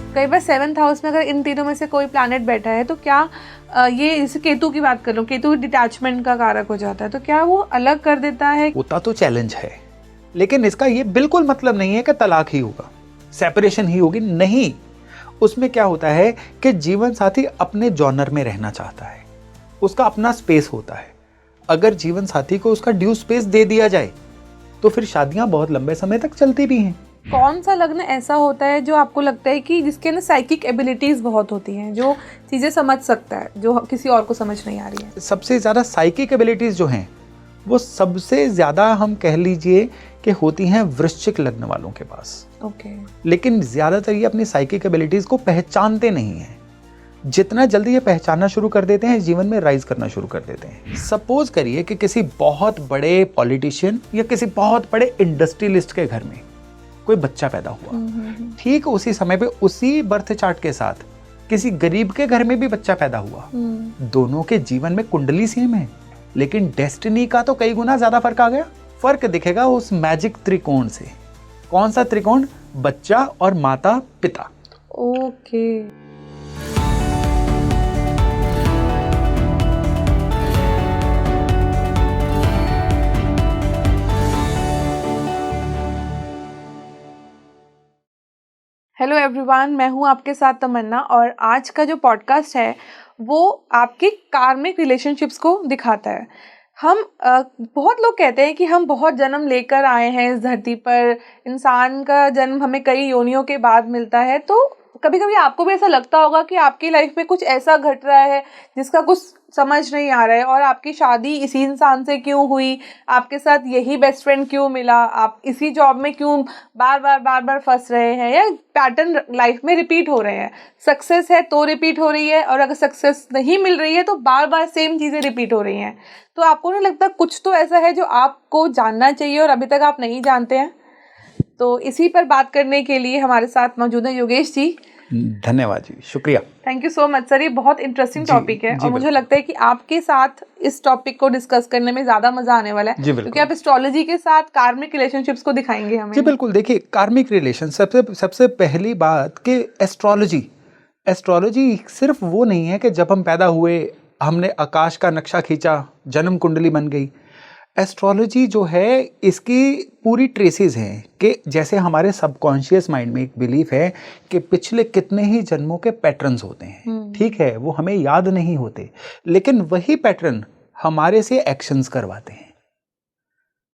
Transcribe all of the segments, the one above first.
कई बार 7th house में अगर इन तीनों में से कोई प्लैनेट बैठा है तो क्या ये जैसे केतु की बात कर लो, केतु डिटैचमेंट का कारक हो जाता है, तो क्या वो अलग कर देता है? होता तो चैलेंज है, लेकिन इसका ये बिल्कुल मतलब नहीं है कि तलाक ही होगा, सेपरेशन ही होगी, नहीं। उसमें क्या होता है कि जीवन साथी अपने जॉनर में रहना चाहता है, उसका अपना स्पेस होता है। अगर जीवन साथी को उसका ड्यू स्पेस दे दिया जाए तो फिर शादियां बहुत लंबे समय तक चलती भी हैं। कौन सा लग्न ऐसा होता है जो आपको लगता है कि जिसके ना साइकिक एबिलिटीज बहुत होती हैं, जो चीजें समझ सकता है जो किसी और को समझ नहीं आ रही है? सबसे ज्यादा साइकिक एबिलिटीज जो हैं वो सबसे ज्यादा हम कह लीजिए कि होती हैं वृश्चिक लग्न वालों के पास। ओके। लेकिन ज्यादातर ये अपनी साइकिक एबिलिटीज को पहचानते नहीं हैं। जितना जल्दी ये पहचानना शुरू कर देते हैं, जीवन में राइज करना शुरू कर देते हैं। सपोज करिए कि किसी बहुत बड़े पॉलिटिशियन या किसी बहुत बड़े इंडस्ट्रियलिस्ट के घर में कोई बच्चा पैदा हुआ, ठीक उसी समय पे उसी बर्थ चार्ट के साथ किसी गरीब के घर में भी बच्चा पैदा हुआ। दोनों के जीवन में कुंडली सेम है, लेकिन डेस्टिनी का तो कई गुना ज्यादा फर्क आ गया। फर्क दिखेगा उस मैजिक त्रिकोण से। कौन सा त्रिकोण? बच्चा और माता पिता। ओके। हेलो एवरीवन, मैं हूं आपके साथ तमन्ना और आज का जो पॉडकास्ट है वो आपकी कार्मिक रिलेशनशिप्स को दिखाता है। हम बहुत लोग कहते हैं कि हम बहुत जन्म लेकर आए हैं इस धरती पर, इंसान का जन्म हमें कई योनियों के बाद मिलता है। तो कभी कभी आपको भी ऐसा लगता होगा कि आपकी लाइफ में कुछ ऐसा घट रहा है जिसका कुछ समझ नहीं आ रहा है, और आपकी शादी इसी इंसान से क्यों हुई, आपके साथ यही बेस्ट फ्रेंड क्यों मिला, आप इसी जॉब में क्यों बार बार फंस रहे हैं, या पैटर्न लाइफ में रिपीट हो रहे हैं। सक्सेस है तो रिपीट हो रही है, और अगर सक्सेस नहीं मिल रही है तो बार बार सेम चीज़ें रिपीट हो रही हैं। तो आपको नहीं लगता कुछ तो ऐसा है जो आपको जानना चाहिए और अभी तक आप नहीं जानते हैं? तो इसी पर बात करने के लिए हमारे साथ मौजूद है योगेश जी। धन्यवाद जी, शुक्रिया। Thank you so much sir. ये बहुत इंटरेस्टिंग टॉपिक है और मुझे लगता है कि आपके साथ इस टॉपिक को डिस्कस करने में ज्यादा मजा आने वाला है, क्योंकि आप एस्ट्रोलॉजी के साथ कार्मिक रिलेशनशिप्स को दिखाएंगे हमें। जी बिल्कुल। देखिए, कार्मिक रिलेशन सबसे पहली बात कि एस्ट्रोलॉजी सिर्फ वो नहीं है कि जब हम पैदा हुए हमने आकाश का नक्शा खींचा, जन्म कुंडली बन गई। एस्ट्रोलॉजी जो है इसकी पूरी ट्रेसेस हैं कि जैसे हमारे सबकॉन्शियस माइंड में एक बिलीफ है कि पिछले कितने ही जन्मों के पैटर्न्स होते हैं, ठीक है, वो हमें याद नहीं होते, लेकिन वही पैटर्न हमारे से एक्शंस करवाते हैं।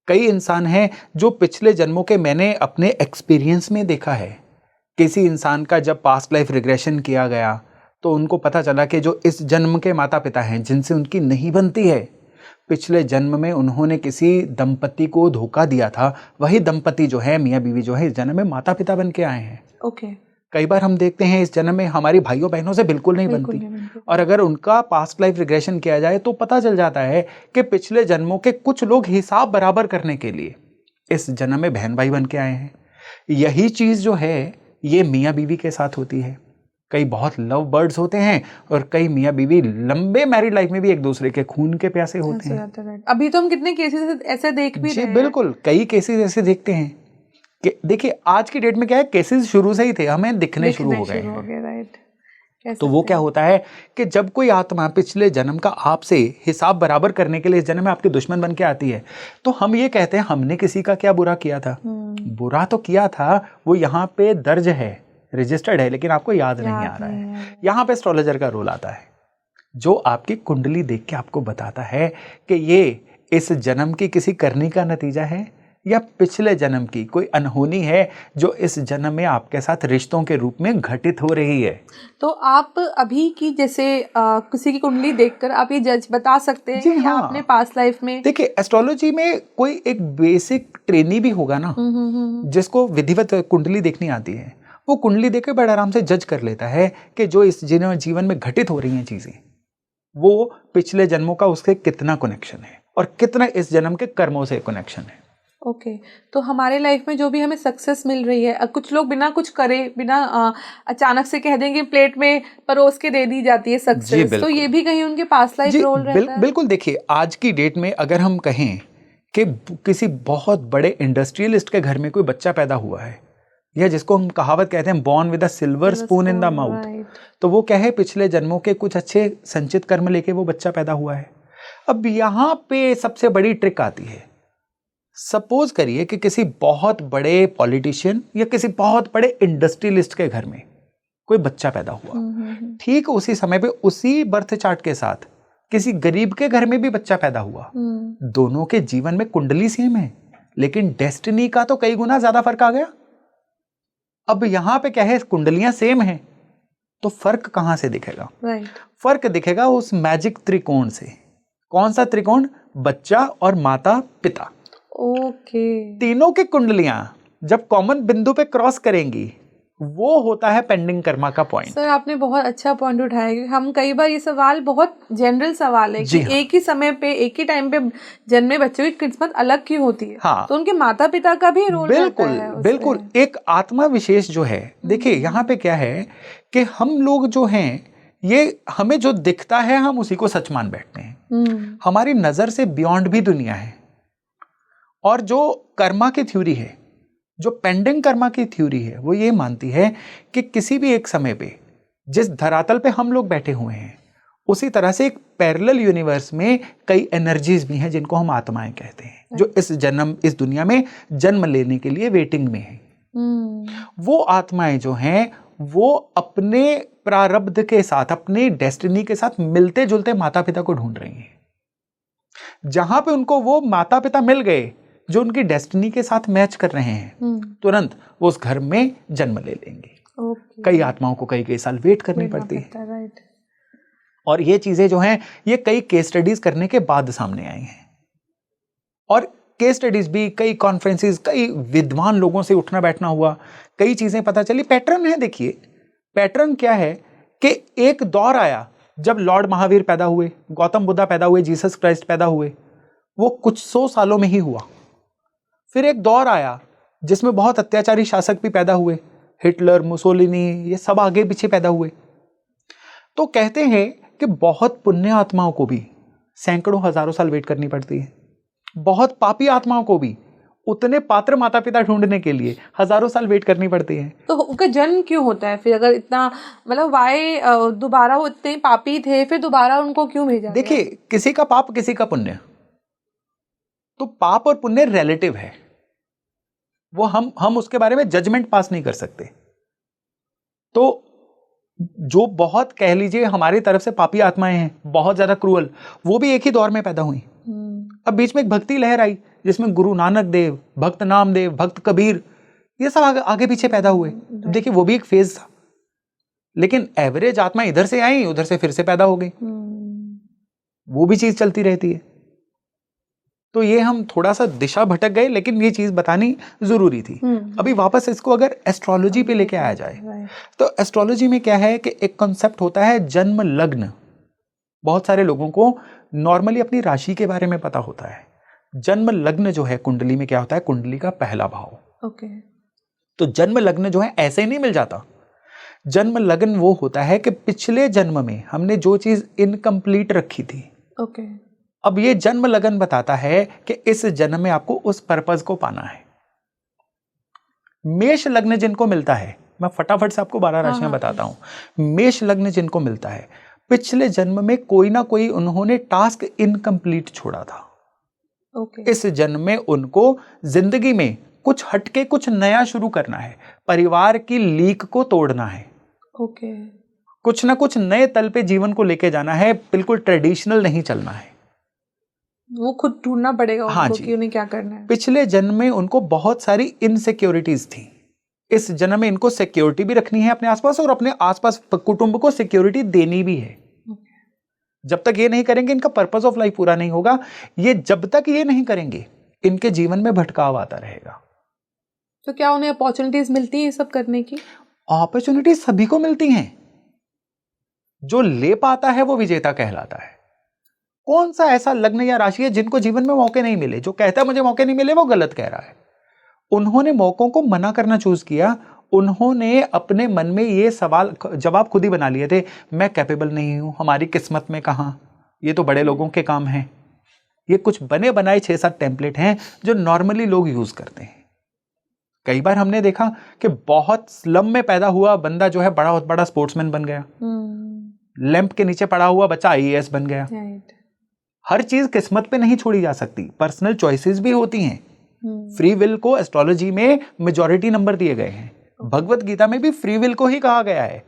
कई इंसान हैं जो पिछले जन्मों के मैंने अपने एक्सपीरियंस में देखा है, किसी इंसान का जब पास्ट लाइफ रिग्रेशन किया गया तो उनको पता चला कि जो इस जन्म के माता पिता हैं जिनसे उनकी नहीं बनती है, पिछले जन्म में उन्होंने किसी दंपति को धोखा दिया था। वही दंपति जो है, मियाँ बीवी जो है, इस जन्म में माता पिता बन के आए हैं। ओके। कई बार हम देखते हैं इस जन्म में हमारी भाइयों बहनों से बिल्कुल नहीं बनती, और अगर उनका पास्ट लाइफ रिग्रेशन किया जाए तो पता चल जाता है कि पिछले जन्मों के कुछ लोग हिसाब बराबर करने के लिए इस जन्म में बहन भाई बन के आए हैं। यही चीज जो है ये मियाँ बीवी के साथ होती है। कई बहुत लव बर्ड्स होते हैं और कई मियाँ बीवी लंबे मैरिड लाइफ में भी एक दूसरे के खून के प्यासे होते हैं। अभी तो हम कितने केसेस ऐसे देख भी रहे हैं। बिल्कुल, कई केसेस ऐसे देखते हैं कि देखिए आज की डेट में क्या है, केसेस शुरू से ही थे, हमें दिखने शुरू हो गए हैं। राइट। तो वो क्या होता है कि जब कोई आत्मा पिछले जन्म का आपसे हिसाब बराबर करने के लिए इस जन्म में आपके दुश्मन बन के आती है, तो हम ये कहते हैं हमने किसी का क्या बुरा किया था। बुरा तो किया था, वो यहाँ पे दर्ज है, रजिस्टर्ड है, लेकिन आपको याद नहीं आ रहा है। यहाँ पे एस्ट्रोलॉजर का रोल आता है, जो आपकी कुंडली देख के आपको बताता है कि ये इस जन्म की किसी करनी का नतीजा है या पिछले जन्म की कोई अनहोनी है जो इस जन्म में आपके साथ रिश्तों के रूप में घटित हो रही है। तो आप अभी की जैसे किसी की कुंडली देखकर आप ये जज बता सकते हैं कि हाँ। आपने पास्ट लाइफ में। देखिए, एस्ट्रोलॉजी में कोई एक बेसिक ट्रेनी भी होगा ना, जिसको विधिवत कुंडली देखनी आती है, वो कुंडली देख के बड़े आराम से जज कर लेता है कि जो इस जीवन में घटित हो रही हैं चीजें, वो पिछले जन्मों का उससे कितना कनेक्शन है और कितना इस जन्म के कर्मों से कनेक्शन है। ओके। तो हमारे लाइफ में जो भी हमें सक्सेस मिल रही है, कुछ लोग बिना कुछ करे, बिना अचानक से कह देंगे प्लेट में परोस के दे दी जाती है सक्सेस, तो ये भी कहीं उनके पास्ट लाइफ रोल रहता है। बिल्कुल। देखिए, आज की डेट में अगर हम कहें कि किसी बहुत बड़े इंडस्ट्रियलिस्ट के घर में कोई बच्चा पैदा हुआ है, या जिसको हम कहावत कहते हैं born with a silver spoon in the mouth, तो वो क्या है, पिछले जन्मों के कुछ अच्छे संचित कर्म लेके वो बच्चा पैदा हुआ है। अब यहाँ पे सबसे बड़ी ट्रिक आती है। सपोज करिए कि किसी बहुत बड़े पॉलिटिशियन या किसी बहुत बड़े इंडस्ट्रियलिस्ट के घर में कोई बच्चा पैदा हुआ, ठीक उसी समय पे उसी बर्थ चार्ट के साथ किसी गरीब के घर में भी बच्चा पैदा हुआ, दोनों के जीवन में कुंडली सेम है, लेकिन डेस्टिनी का तो कई गुना ज्यादा फर्क आ गया। अब यहां पे क्या है, कुंडलियां सेम हैं, तो फर्क कहां से दिखेगा? फर्क दिखेगा उस मैजिक त्रिकोण से। कौन सा त्रिकोण? बच्चा और माता पिता। तीनों की कुंडलियां जब कॉमन बिंदु पे क्रॉस करेंगी, वो होता है पेंडिंग कर्मा का पॉइंट। सर आपने बहुत अच्छा पॉइंट उठाया कि हम कई बार ये सवाल बहुत जनरल सवाल है कि हाँ। एक ही समय पे एक ही टाइम पे जन्मे बच्चों की किस्मत अलग क्यों होती है? हाँ। तो उनके माता पिता का भी रोल बिल्कुल रहता है बिल्कुल। एक आत्मा विशेष जो है, देखिए यहाँ पे क्या है कि हम लोग जो हैं, ये हमें जो दिखता है हम उसी को सच मान बैठते हैं। हमारी नजर से बियॉन्ड भी दुनिया है। और जो कर्मा की थ्योरी है, जो पेंडिंग कर्मा की थ्योरी है, वो ये मानती है कि किसी भी एक समय पे जिस धरातल पे हम लोग बैठे हुए हैं, उसी तरह से एक पैरेलल यूनिवर्स में कई एनर्जीज भी हैं जिनको हम आत्माएं कहते हैं, जो इस दुनिया में जन्म लेने के लिए वेटिंग में हैं। वो आत्माएं जो हैं, वो अपने प्रारब्ध के साथ, अपनी डेस्टिनी के साथ मिलते जुलते माता पिता को ढूंढ रही हैं। जहां पे उनको वो माता पिता मिल गए जो उनकी डेस्टिनी के साथ मैच कर रहे हैं, तुरंत वो उस घर में जन्म ले लेंगे। कई आत्माओं को कई साल वेट करनी पड़ती है। और ये चीजें जो हैं, ये कई केस स्टडीज करने के बाद सामने आई हैं। और केस स्टडीज भी, कई कॉन्फ्रेंसेस, कई विद्वान लोगों से उठना बैठना हुआ, कई चीजें पता चली। पैटर्न है, देखिए पैटर्न क्या है कि एक दौर आया जब लॉर्ड महावीर पैदा हुए, गौतम बुद्धा पैदा हुए, जीसस क्राइस्ट पैदा हुए, वो कुछ 100 सालों में ही हुआ। फिर एक दौर आया जिसमें बहुत अत्याचारी शासक भी पैदा हुए, हिटलर, मुसोलिनी, ये सब आगे पीछे पैदा हुए। तो कहते हैं कि बहुत पुण्य आत्माओं को भी सैकड़ों हजारों साल वेट करनी पड़ती है। बहुत पापी आत्माओं को भी उतने पात्र माता पिता ढूंढने के लिए हजारों साल वेट करनी पड़ती है। तो उनका जन्म क्यों होता है फिर? अगर इतना मतलब वाई दोबारा वो इतने पापी थे, फिर दोबारा उनको क्यों भेजा? देखिए, किसी का पाप किसी का पुण्य, तो पाप और पुण्य रिलेटिव है। वो हम उसके बारे में जजमेंट पास नहीं कर सकते। तो जो बहुत कह लीजिए हमारी तरफ से पापी आत्माएं हैं, बहुत ज्यादा क्रूअल, वो भी एक ही दौर में पैदा हुई। अब बीच में एक भक्ति लहर आई जिसमें गुरु नानक देव, भक्त नामदेव, भक्त कबीर, ये सब आगे पीछे पैदा हुए। देखिए वो भी एक फेज था, लेकिन एवरेज आत्मा इधर से आई, उधर से फिर से पैदा हो गई। वो भी चीज चलती रहती है। तो ये हम थोड़ा सा दिशा भटक गए, लेकिन ये चीज बतानी जरूरी थी। अभी वापस इसको अगर एस्ट्रोलॉजी पे लेके आया जाए, तो एस्ट्रोलॉजी में क्या है कि एक कॉन्सेप्ट होता है जन्म लग्न। बहुत सारे लोगों को नॉर्मली अपनी राशि के बारे में पता होता है। जन्म लग्न जो है कुंडली में क्या होता है, कुंडली का पहला भाव। तो जन्म लग्न जो है ऐसे ही नहीं मिल जाता। जन्म लग्न वो होता है कि पिछले जन्म में हमने जो चीज इनकम्प्लीट रखी थी, अब ये जन्म लग्न बताता है कि इस जन्म में आपको उस पर्पस को पाना है। मेष लग्न जिनको मिलता है, मैं फटाफट से आपको 12 राशियां बताता हूं। मेष लग्न जिनको मिलता है, पिछले जन्म में कोई ना कोई उन्होंने टास्क इनकम्प्लीट छोड़ा था। इस जन्म में उनको जिंदगी में कुछ हटके, कुछ नया शुरू करना है। परिवार की लीक को तोड़ना है। कुछ ना कुछ नए तल पे जीवन को लेके जाना है। बिल्कुल ट्रेडिशनल नहीं चलना है। वो खुद ढूंढना पड़ेगा उनको कि उन्हें क्या करना है। पिछले जन्म में उनको बहुत सारी इनसिक्योरिटीज थी। इस जन्म में इनको सिक्योरिटी भी रखनी है अपने आसपास, और अपने आसपास कुटुंब को सिक्योरिटी देनी भी है। जब तक ये नहीं करेंगे, इनका पर्पस ऑफ लाइफ पूरा नहीं होगा। ये जब तक ये नहीं करेंगे, इनके जीवन में भटकाव आता रहेगा। तो क्या उन्हें अपॉर्चुनिटीज मिलती है ये सब करने की? अपॉर्चुनिटीज सभी को मिलती हैं। जो ले पाता है वो विजेता कहलाता है। कौन सा ऐसा लग्न या राशि है जिनको जीवन में मौके नहीं मिले? जो कहता है मुझे मौके नहीं मिले, वो गलत कह रहा है। उन्होंने मौकों को मना करना चूज किया। उन्होंने अपने मन में ये सवाल जवाब खुद ही बना लिए थे, मैं कैपेबल नहीं हूं, हमारी किस्मत में कहां, ये तो बड़े लोगों के काम हैं। ये कुछ बने बनाए 6-7 टेम्पलेट हैं जो नॉर्मली लोग यूज करते हैं। कई बार हमने देखा कि बहुत स्लम में पैदा हुआ बंदा जो है बहुत बड़ा स्पोर्ट्समैन बन गया, लैंप के नीचे पड़ा हुआ बच्चा आईएएस बन गया। हर चीज किस्मत पे नहीं छोड़ी जा सकती, पर्सनल चॉइसेस भी होती हैं। फ्री विल को एस्ट्रोलॉजी में मेजॉरिटी नंबर दिए गए हैं, भगवत गीता में भी फ्री विल को ही कहा गया है,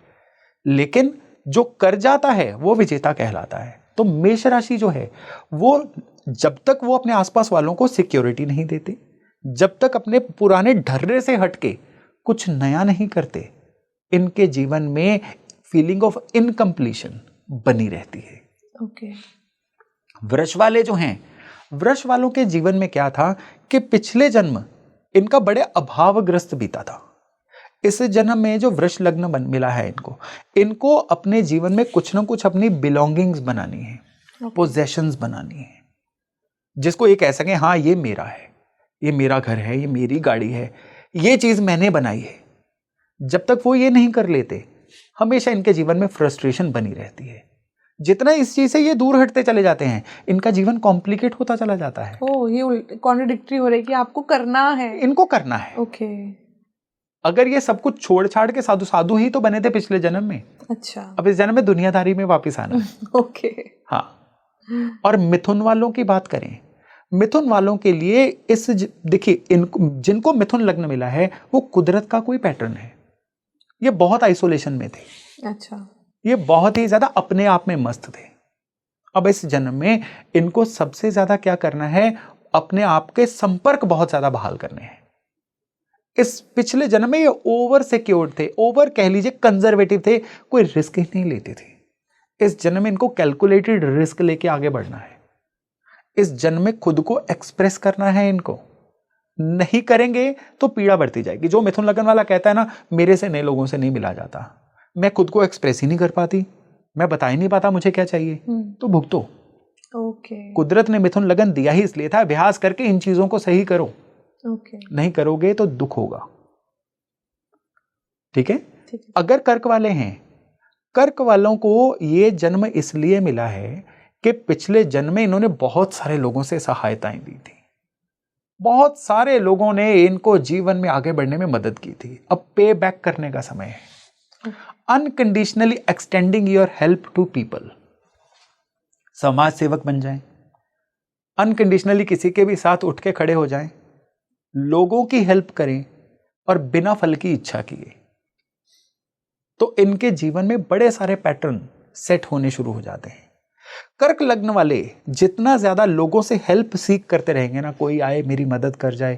लेकिन जो कर जाता है वो विजेता कहलाता है। तो मेष राशि जो है वो जब तक वो अपने आसपास वालों को सिक्योरिटी नहीं देते, जब तक अपने पुराने ढर्रे से हटके कुछ नया नहीं करते, इनके जीवन में फीलिंग ऑफ इनकम्प्लीशन बनी रहती है। ओके। वृष वाले जो हैं, वृष वालों के जीवन में क्या था कि पिछले जन्म इनका बड़े अभावग्रस्त बीता था। इस जन्म में जो वृष लग्न मिला है इनको अपने जीवन में कुछ ना कुछ अपनी बिलोंगिंग्स बनानी है, पोजेशंस बनानी है, जिसको ये कह सकें हाँ ये मेरा है, ये मेरा घर है, ये मेरी गाड़ी है, ये चीज मैंने बनाई है। जब तक वो ये नहीं कर लेते, हमेशा इनके जीवन में फ्रस्ट्रेशन बनी रहती है। जितना इस चीज से ये दूर हटते चले जाते हैं, इनका जीवन कॉम्प्लिकेट होता चला जाता है। ये कॉन्ट्रडिक्टरी हो रही है कि आपको करना है, इनको करना है। ओके। अगर ये सब कुछ छोड़ छाड़ के साधु साधु ही तो बने थे पिछले जन्म में, अच्छा, अब इस जन्म में दुनियादारी में वापस आना है। ओके। हाँ। और मिथुन वालों की बात करें, मिथुन वालों के लिए देखिए जिनको मिथुन लग्न मिला है वो कुदरत का कोई पैटर्न है। ये बहुत आइसोलेशन में थे, अच्छा, ये बहुत ही ज्यादा अपने आप में मस्त थे। अब इस जन्म में इनको सबसे ज्यादा क्या करना है, अपने आप के संपर्क बहुत ज्यादा बहाल करने हैं। इस पिछले जन्म में ये ओवर सिक्योर्ड थे, ओवर कह लीजिए कंजर्वेटिव थे, कोई रिस्क ही नहीं लेते थे। इस जन्म में इनको कैलकुलेटेड रिस्क लेके आगे बढ़ना है। इस जन्म में खुद को एक्सप्रेस करना है इनको, नहीं करेंगे तो पीड़ा बढ़ती जाएगी। जो मिथुन लगन वाला कहता है ना, मेरे से नए लोगों से नहीं मिला जाता, मैं खुद को एक्सप्रेस ही नहीं कर पाती, मैं बता ही नहीं पाता मुझे क्या चाहिए, तो भुगतो। ओके। कुदरत ने मिथुन लगन दिया ही इसलिए था, अभ्यास करके इन चीजों को सही करो। ओके। नहीं करोगे तो दुख होगा। ठीक है। अगर कर्क वाले हैं, कर्क वालों को ये जन्म इसलिए मिला है कि पिछले जन्म में इन्होंने बहुत सारे लोगों से सहायताएं दी थी, बहुत सारे लोगों ने इनको जीवन में आगे बढ़ने में मदद की थी। अब पे बैक करने का समय है। Unconditionally extending your help to people, समाज सेवक बन जाएं, अनकंडीशनली किसी के भी साथ उठ के खड़े हो जाएं, लोगों की हेल्प करें और बिना फल की इच्छा किए, तो इनके जीवन में बड़े सारे पैटर्न सेट होने शुरू हो जाते हैं। कर्क लग्न वाले जितना ज्यादा लोगों से हेल्प सीख करते रहेंगे ना, कोई आए मेरी मदद कर जाए,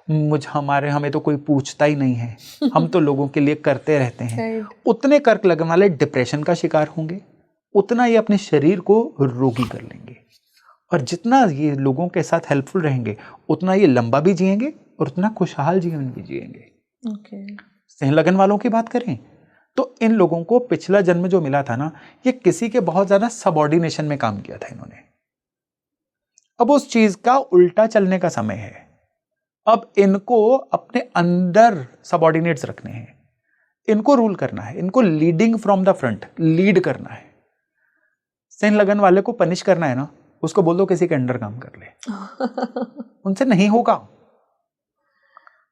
हमें तो कोई पूछता ही नहीं है, हम तो लोगों के लिए करते रहते हैं, उतने कर्क लग्न वाले डिप्रेशन का शिकार होंगे, उतना ये अपने शरीर को रोगी कर लेंगे। और जितना ये लोगों के साथ हेल्पफुल रहेंगे, उतना ये लंबा भी जिएंगे और उतना खुशहाल जीवन भी जिएंगे। सिंह लगन वालों की बात करें तो इन लोगों को पिछला जन्म जो मिला था ना, ये किसी के बहुत ज्यादा सबऑर्डिनेशन में काम किया था इन्होंने। अब उस चीज का उल्टा चलने का समय है। अब इनको अपने अंदर सबऑर्डिनेट्स रखने हैं, इनको रूल करना है, इनको leading from the front, lead करना है। सिंह लगन वाले को पनिश करना है ना, उसको बोल दो किसी के अंडर काम कर ले, उनसे नहीं होगा।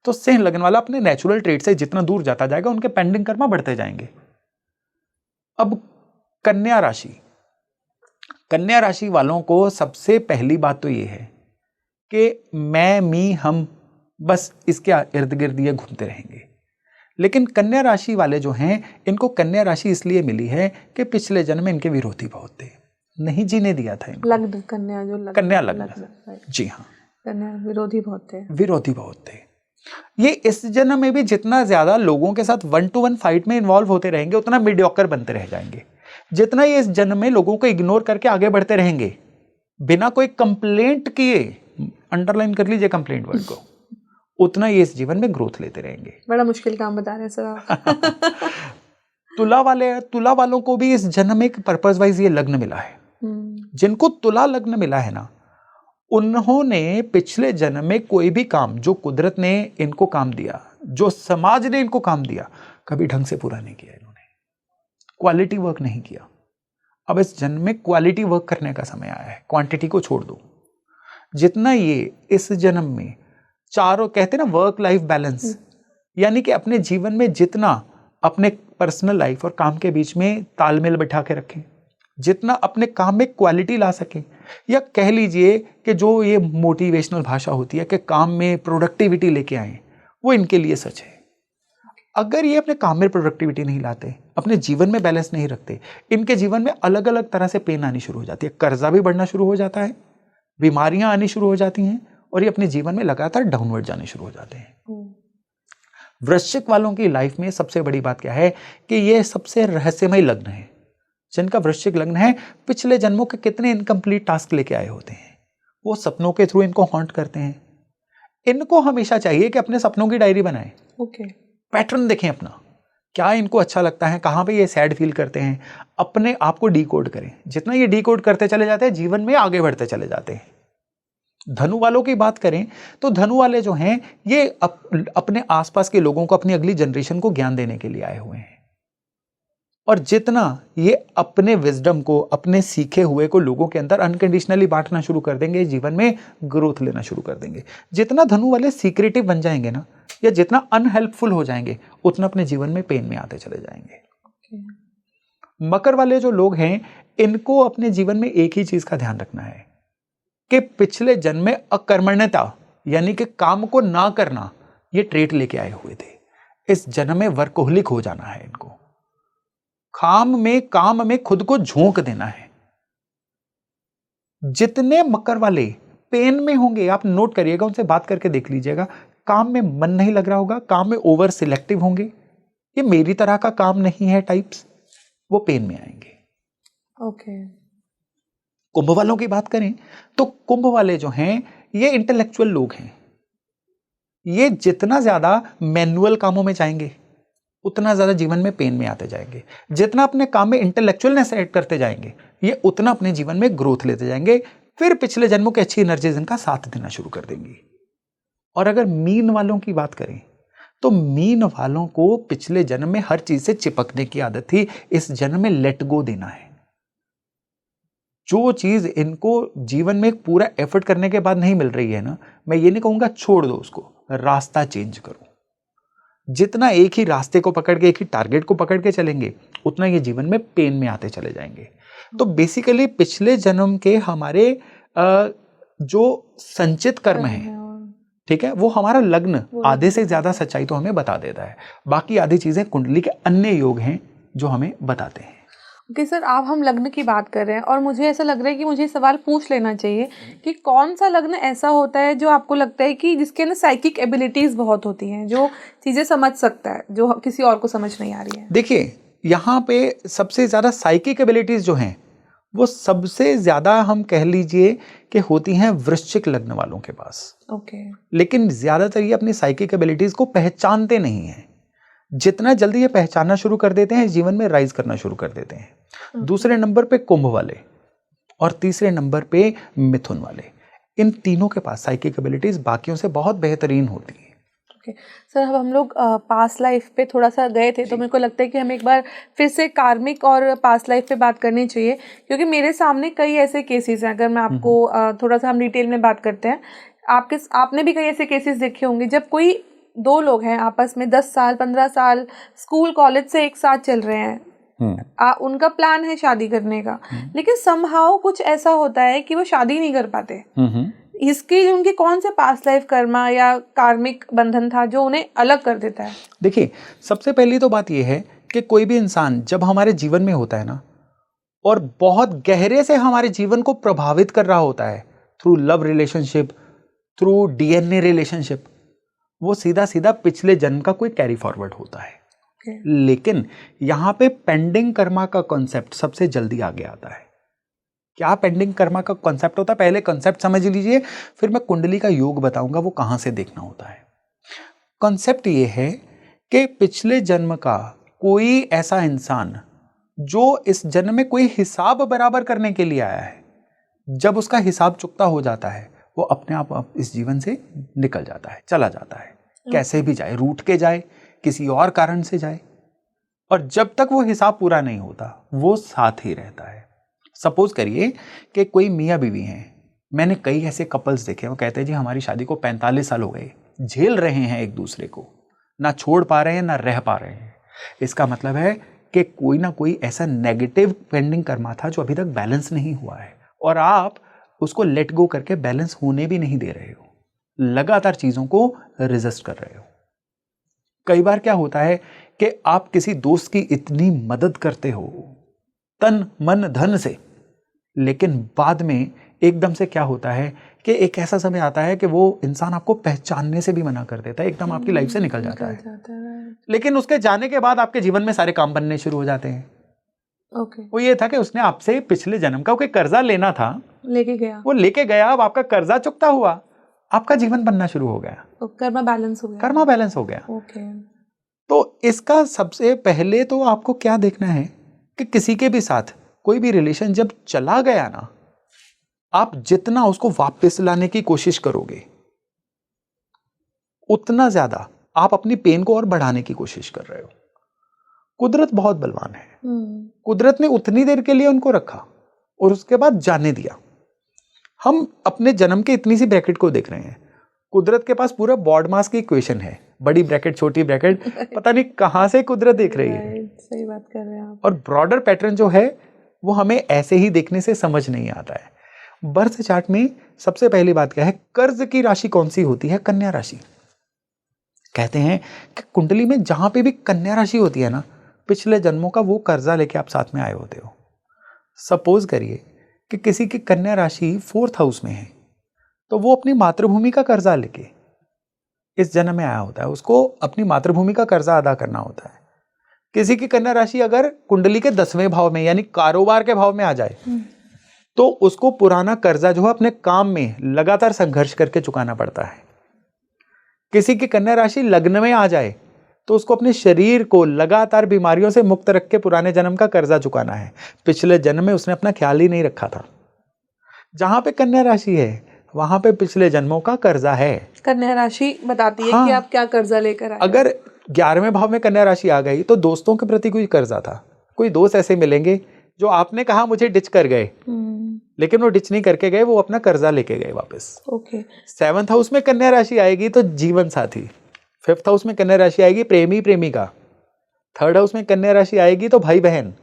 तो सिंह लगन वाला अपने नेचुरल ट्रेड से जितना दूर जाता जाएगा, उनके पेंडिंग कर्मा बढ़ते जाएंगे। अब कन्या राशि, कन्या राशि वालों को सबसे पहली बात तो ये है कि मैं, मी, हम, बस इसके इर्द गिर्द ये घूमते रहेंगे। लेकिन कन्या राशि वाले जो हैं, इनको कन्या राशि इसलिए मिली है कि पिछले जन्म में इनके विरोधी बहुत थे, नहीं जीने दिया था इनको। लग्न कन्या, जो लग्न, कन्या लग्न, जी हाँ, कन्या विरोधी बहुत थे, विरोधी बहुत थे। ये इस जन्म में भी जितना ज्यादा लोगों के साथ 1-to-1 फाइट में इन्वॉल्व होते रहेंगे, उतना मीडियोकर बनते रह जाएंगे। जितना ये इस जन्म में लोगों को इग्नोर करके आगे बढ़ते रहेंगे, बिना कोई कंप्लेंट किए, अंडरलाइन कर लीजिए कंप्लेंट वर्ड को, उतना ये इस जीवन में ग्रोथ लेते रहेंगे। बड़ा मुश्किल काम बता रहे हैं सर आप। तुला वालों को भी इस जन्म में एक पर्पस वाइज ये लग्न मिला है। जिनको तुला लग्न मिला है ना, उन्होंने पिछले जन्म में कोई भी काम जो कुदरत ने इनको काम दिया, जो समाज ने इनको काम दिया, कभी ढंग से पूरा नहीं किया। इन्होंने क्वालिटी वर्क नहीं किया। अब इस जन्म में क्वालिटी वर्क करने का समय आया है, क्वांटिटी को छोड़ दो। जितना ये इस जन्म में चारों कहते ना वर्क लाइफ बैलेंस, यानी कि अपने जीवन में जितना अपने पर्सनल लाइफ और काम के बीच में तालमेल बिठा के रखें, जितना अपने काम में क्वालिटी ला सकें, या कह लीजिए कि जो ये मोटिवेशनल भाषा होती है कि काम में प्रोडक्टिविटी लेके आए, वो इनके लिए सच है। अगर ये अपने काम में प्रोडक्टिविटी नहीं लाते, अपने जीवन में बैलेंस नहीं रखते, इनके जीवन में अलग अलग तरह से पेन आनी शुरू हो जाती है, कर्जा भी बढ़ना शुरू हो जाता है, बीमारियां आनी शुरू हो जाती हैं, और ये अपने जीवन में लगातार डाउनवर्ड जाने शुरू हो जाते हैं। वृश्चिक वालों की लाइफ में सबसे बड़ी बात क्या है कि ये सबसे रहस्यमय लग्न है। जिनका वृश्चिक लग्न है, पिछले जन्मों के कितने इनकम्प्लीट टास्क लेके आए होते हैं, वो सपनों के थ्रू इनको हॉन्ट करते हैं। इनको हमेशा चाहिए कि अपने सपनों की डायरी बनाएं। पैटर्न देखें अपना, क्या इनको अच्छा लगता है, कहाँ पे ये सैड फील करते हैं, अपने आप को डिकोड करें। जितना ये डिकोड करते चले जाते हैं, जीवन में आगे बढ़ते चले जाते हैं। धनु वालों की बात करें तो धनु वाले जो हैं, ये अपने आसपास के लोगों को, अपनी अगली जनरेशन को ज्ञान देने के लिए आए हुए हैं, और जितना ये अपने विजडम को, अपने सीखे हुए को लोगों के अंदर अनकंडीशनली बांटना शुरू कर देंगे, जीवन में ग्रोथ लेना शुरू कर देंगे। जितना धनु वाले सीक्रेटिव बन जाएंगे ना, या जितना अनहेल्पफुल हो जाएंगे, उतना अपने जीवन में पेन में आते चले जाएंगे। मकर वाले जो लोग हैं, इनको अपने जीवन में एक ही चीज का ध्यान रखना है कि पिछले जन्म में अकर्मण्यता, यानी कि काम को ना करना, ये ट्रेट लेके आए हुए थे। इस जन्म में वर्कोहलिक हो जाना है इनको, काम में खुद को झोंक देना है। जितने मकर वाले पेन में होंगे, आप नोट करिएगा, उनसे बात करके देख लीजिएगा, काम में मन नहीं लग रहा होगा, काम में ओवर सिलेक्टिव होंगे, ये मेरी तरह का काम नहीं है टाइप्स, वो पेन में आएंगे। कुंभ वालों की बात करें तो कुंभ वाले जो हैं, ये इंटेलेक्चुअल लोग हैं। ये जितना ज्यादा मैनुअल कामों में जाएंगे, उतना ज्यादा जीवन में पेन में आते जाएंगे। जितना अपने काम में इंटेलेक्चुअलनेस ऐड करते जाएंगे, ये उतना अपने जीवन में ग्रोथ लेते जाएंगे। फिर पिछले जन्मों की अच्छी एनर्जीज इनका साथ देना शुरू कर देंगी। और अगर मीन वालों की बात करें तो मीन वालों को पिछले जन्म में हर चीज से चिपकने की आदत थी, इस जन्म में लेट गो देना है। जो चीज इनको जीवन में पूरा एफर्ट करने के बाद नहीं मिल रही है ना, मैं ये नहीं कहूंगा छोड़ दो उसको, रास्ता चेंज करो। जितना एक ही रास्ते को पकड़ के, एक ही टारगेट को पकड़ के चलेंगे, उतना ये जीवन में पेन में आते चले जाएंगे। तो बेसिकली पिछले जन्म के हमारे जो संचित कर्म है, ठीक है, वो हमारा लग्न आधे से ज्यादा सच्चाई तो हमें बता देता है। बाकी आधी चीजें कुंडली के अन्य योग हैं जो हमें बताते हैं। ओके सर, आप हम लग्न की बात कर रहे हैं और मुझे ऐसा लग रहा है कि मुझे सवाल पूछ लेना चाहिए कि कौन सा लग्न ऐसा होता है जो आपको लगता है कि जिसके अंदर साइकिक एबिलिटीज बहुत होती हैं, जो चीजें समझ सकता है, जो किसी और को समझ नहीं आ रही है। देखिए, यहाँ पे सबसे ज्यादा साइकिक एबिलिटीज जो हैं, वो सबसे ज्यादा हम कह लीजिए कि होती हैं वृश्चिक लग्न वालों के पास। लेकिन ज्यादातर ये अपनी साइकिक एबिलिटीज को पहचानते नहीं हैं। जितना जल्दी ये पहचानना शुरू कर देते हैं, जीवन में राइज करना शुरू कर देते हैं। दूसरे नंबर पे कुंभ वाले और तीसरे नंबर पे मिथुन वाले, इन तीनों के पास साइकिक एबिलिटीज बाकियों से बहुत बेहतरीन होती हैं। सर, अब हम लोग पास्ट लाइफ पे थोड़ा सा गए थे, तो मेरे को लगता है कि हमें एक बार फिर से कार्मिक और पास्ट लाइफ पे बात करनी चाहिए, क्योंकि मेरे सामने कई ऐसे केसेस हैं। अगर मैं आपको थोड़ा सा हम डिटेल में बात करते हैं, आपने भी कई ऐसे केसेस देखे होंगे जब कोई दो लोग हैं आपस में 10 साल 15 साल स्कूल कॉलेज से एक साथ चल रहे हैं, उनका प्लान है शादी करने का, लेकिन समहाउ कुछ ऐसा होता है कि वो शादी नहीं कर पाते। इसकी उनके कौन से पास्ट लाइफ कर्मा या कार्मिक बंधन था जो उन्हें अलग कर देता है? देखिए, सबसे पहली तो बात यह है कि कोई भी इंसान जब हमारे जीवन में होता है ना, और बहुत गहरे से हमारे जीवन को प्रभावित कर रहा होता है through love relationship, through DNA relationship, वो सीधा सीधा पिछले जन्म का कोई कैरी फॉरवर्ड होता है। लेकिन यहां पे पेंडिंग कर्मा का कॉन्सेप्ट सबसे जल्दी आगे आता है। क्या पेंडिंग कर्मा का कॉन्सेप्ट होता है, पहले कॉन्सेप्ट समझ लीजिए, फिर मैं कुंडली का योग बताऊंगा वो कहां से देखना होता है। कॉन्सेप्ट ये है कि पिछले जन्म का कोई ऐसा इंसान जो इस जन्म में कोई हिसाब बराबर करने के लिए आया है, जब उसका हिसाब चुकता हो जाता है, वो अपने आप इस जीवन से निकल जाता है, चला जाता है, कैसे भी जाए, रूठ के जाए, किसी और कारण से जाए, और जब तक वो हिसाब पूरा नहीं होता वो साथ ही रहता है। सपोज करिए कि कोई मियाँ बीवी हैं, मैंने कई ऐसे कपल्स देखे, वो कहते हैं जी हमारी शादी को 45 साल हो गए, झेल रहे हैं एक दूसरे को, ना छोड़ पा रहे हैं ना रह पा रहे हैं। इसका मतलब है कि कोई ना कोई ऐसा नेगेटिव पेंडिंग कर्मा था जो अभी तक बैलेंस नहीं हुआ है, और आप उसको लेट गो करके बैलेंस होने भी नहीं दे रहे हो, लगातार चीजों को रेजिस्ट कर रहे हो। कई बार क्या होता है कि आप किसी दोस्त की इतनी मदद करते हो तन मन धन से, लेकिन बाद में एकदम से क्या होता है कि एक ऐसा समय आता है कि वो इंसान आपको पहचानने से भी मना कर देता है, एकदम आपकी लाइफ से निकल जाता है। लेकिन उसके जाने के बाद आपके जीवन में सारे काम बनने शुरू हो जाते हैं। वो ये था कि उसने आपसे पिछले जन्म का कोई कर्जा लेना था, लेके गया, वो लेके गया, अब आपका कर्जा चुकता हुआ, आपका जीवन बनना शुरू हो गया, कर्मा बैलेंस हो गया। कर्मा बैलेंस हो गया। तो इसका सबसे पहले तो आपको क्या देखना है कि किसी के भी साथ कोई भी रिलेशन जब चला गया ना, आप जितना उसको वापस लाने की कोशिश करोगे उतना ज्यादा आप अपनी पेन को और बढ़ाने की कोशिश कर रहे हो। कुदरत बहुत बलवान है। कुदरत ने उतनी देर के लिए उनको रखा और उसके बाद जाने दिया। हम अपने जन्म के इतनी सी ब्रैकेट को देख रहे हैं, कुदरत के पास पूरा बॉड मास की इक्वेशन है, बड़ी ब्रैकेट छोटी ब्रैकेट, पता नहीं कहां से कुदरत देख रही है। सही बात कर रहे हैं आप। और ब्रॉडर पैटर्न जो है वो हमें ऐसे ही देखने से समझ नहीं आता है। बर्थ चार्ट में सबसे पहली बात क्या है, कर्ज की राशि कौन सी होती है? कन्या राशि। कहते हैं कि कुंडली में जहां पे भी कन्या राशि होती है ना, पिछले जन्मों का वो कर्जा लेके आप साथ में आए होते हो। सपोज करिए कि किसी की कन्या राशि 4th हाउस में है, तो वो अपनी मातृभूमि का कर्जा लेके इस जन्म में आया होता है, उसको अपनी मातृभूमि का कर्जा अदा करना होता है। किसी की कन्या राशि अगर कुंडली के 10वें भाव में यानी कारोबार के भाव में आ जाए तो उसको पुराना कर्जा जो है अपने काम में लगातार संघर्ष करके चुकाना पड़ता है। किसी की कन्या राशि लग्न में आ जाए तो उसको अपने शरीर को लगातार बीमारियों से मुक्त रख के पुराने जन्म का कर्जा चुकाना है। पिछले जन्म में उसने अपना ख्याल ही नहीं रखा था। जहां पे कन्या राशि है वहां पे पिछले जन्मों का कर्जा है। कन्या राशि बताती है कि आप क्या कर्जा लेकर आए। अगर 11वें भाव में कन्या राशि आ गई तो दोस्तों के प्रति कोई कर्जा था। कोई दोस्त ऐसे मिलेंगे जो आपने कहा मुझे डिच कर गए, लेकिन वो डिच नहीं करके गए, वो अपना कर्जा लेके गए वापस। 7th हाउस में कन्या राशि आएगी तो जीवन साथी, 5th हाउस में कन्या राशि आएगी प्रेमी प्रेमिका, 3rd हाउस में कन्या राशि आएगी तो भाई बहन,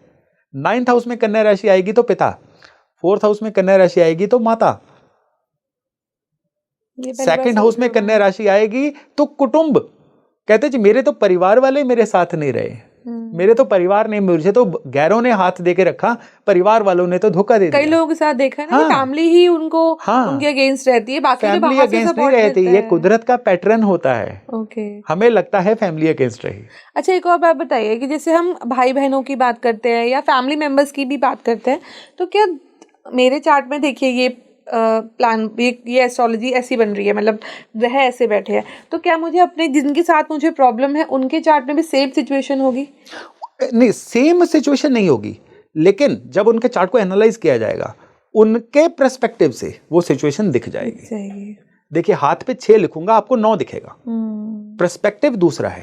9th हाउस में कन्या राशि आएगी तो पिता, 4th हाउस में कन्या राशि आएगी तो माता, 2nd हाउस में कन्या राशि आएगी तो कुटुंब। कहते जी मेरे तो परिवार वाले मेरे साथ नहीं रहे, मेरे तो परिवार ने, मुझे तो गैरों ने हाथ दे के रखा, परिवार वालों ने तो धोखा दे दिया। कई लोगों के साथ देखा है ना कि फैमिली ही उनको उनके अगेंस्ट रहती है, बाकी जो बाहर से अगेंस्ट नहीं रहती। ये कुदरत का पैटर्न होता है। हमें लगता है फैमिली अगेंस्ट रही। अच्छा, एक और बात बताइए कि जैसे हम भाई बहनों की बात करते हैं या फैमिली मेंबर्स की भी बात करते हैं, तो क्या मेरे चार्ट में देखिए ये प्लान, ये एस्ट्रोलॉजी ऐसी बन रही है, मतलब वह ऐसे बैठे हैं, तो क्या मुझे अपने जिनके साथ मुझे प्रॉब्लम है उनके चार्ट में भी सेम सिचुएशन होगी? नहीं, सेम सिचुएशन नहीं होगी, लेकिन जब उनके चार्ट को एनालाइज किया जाएगा उनके पर्सपेक्टिव से वो सिचुएशन दिख जाएगी। देखिए हाथ पे 6 लिखूंगा, आपको 9 दिखेगा, पर्सपेक्टिव दूसरा है,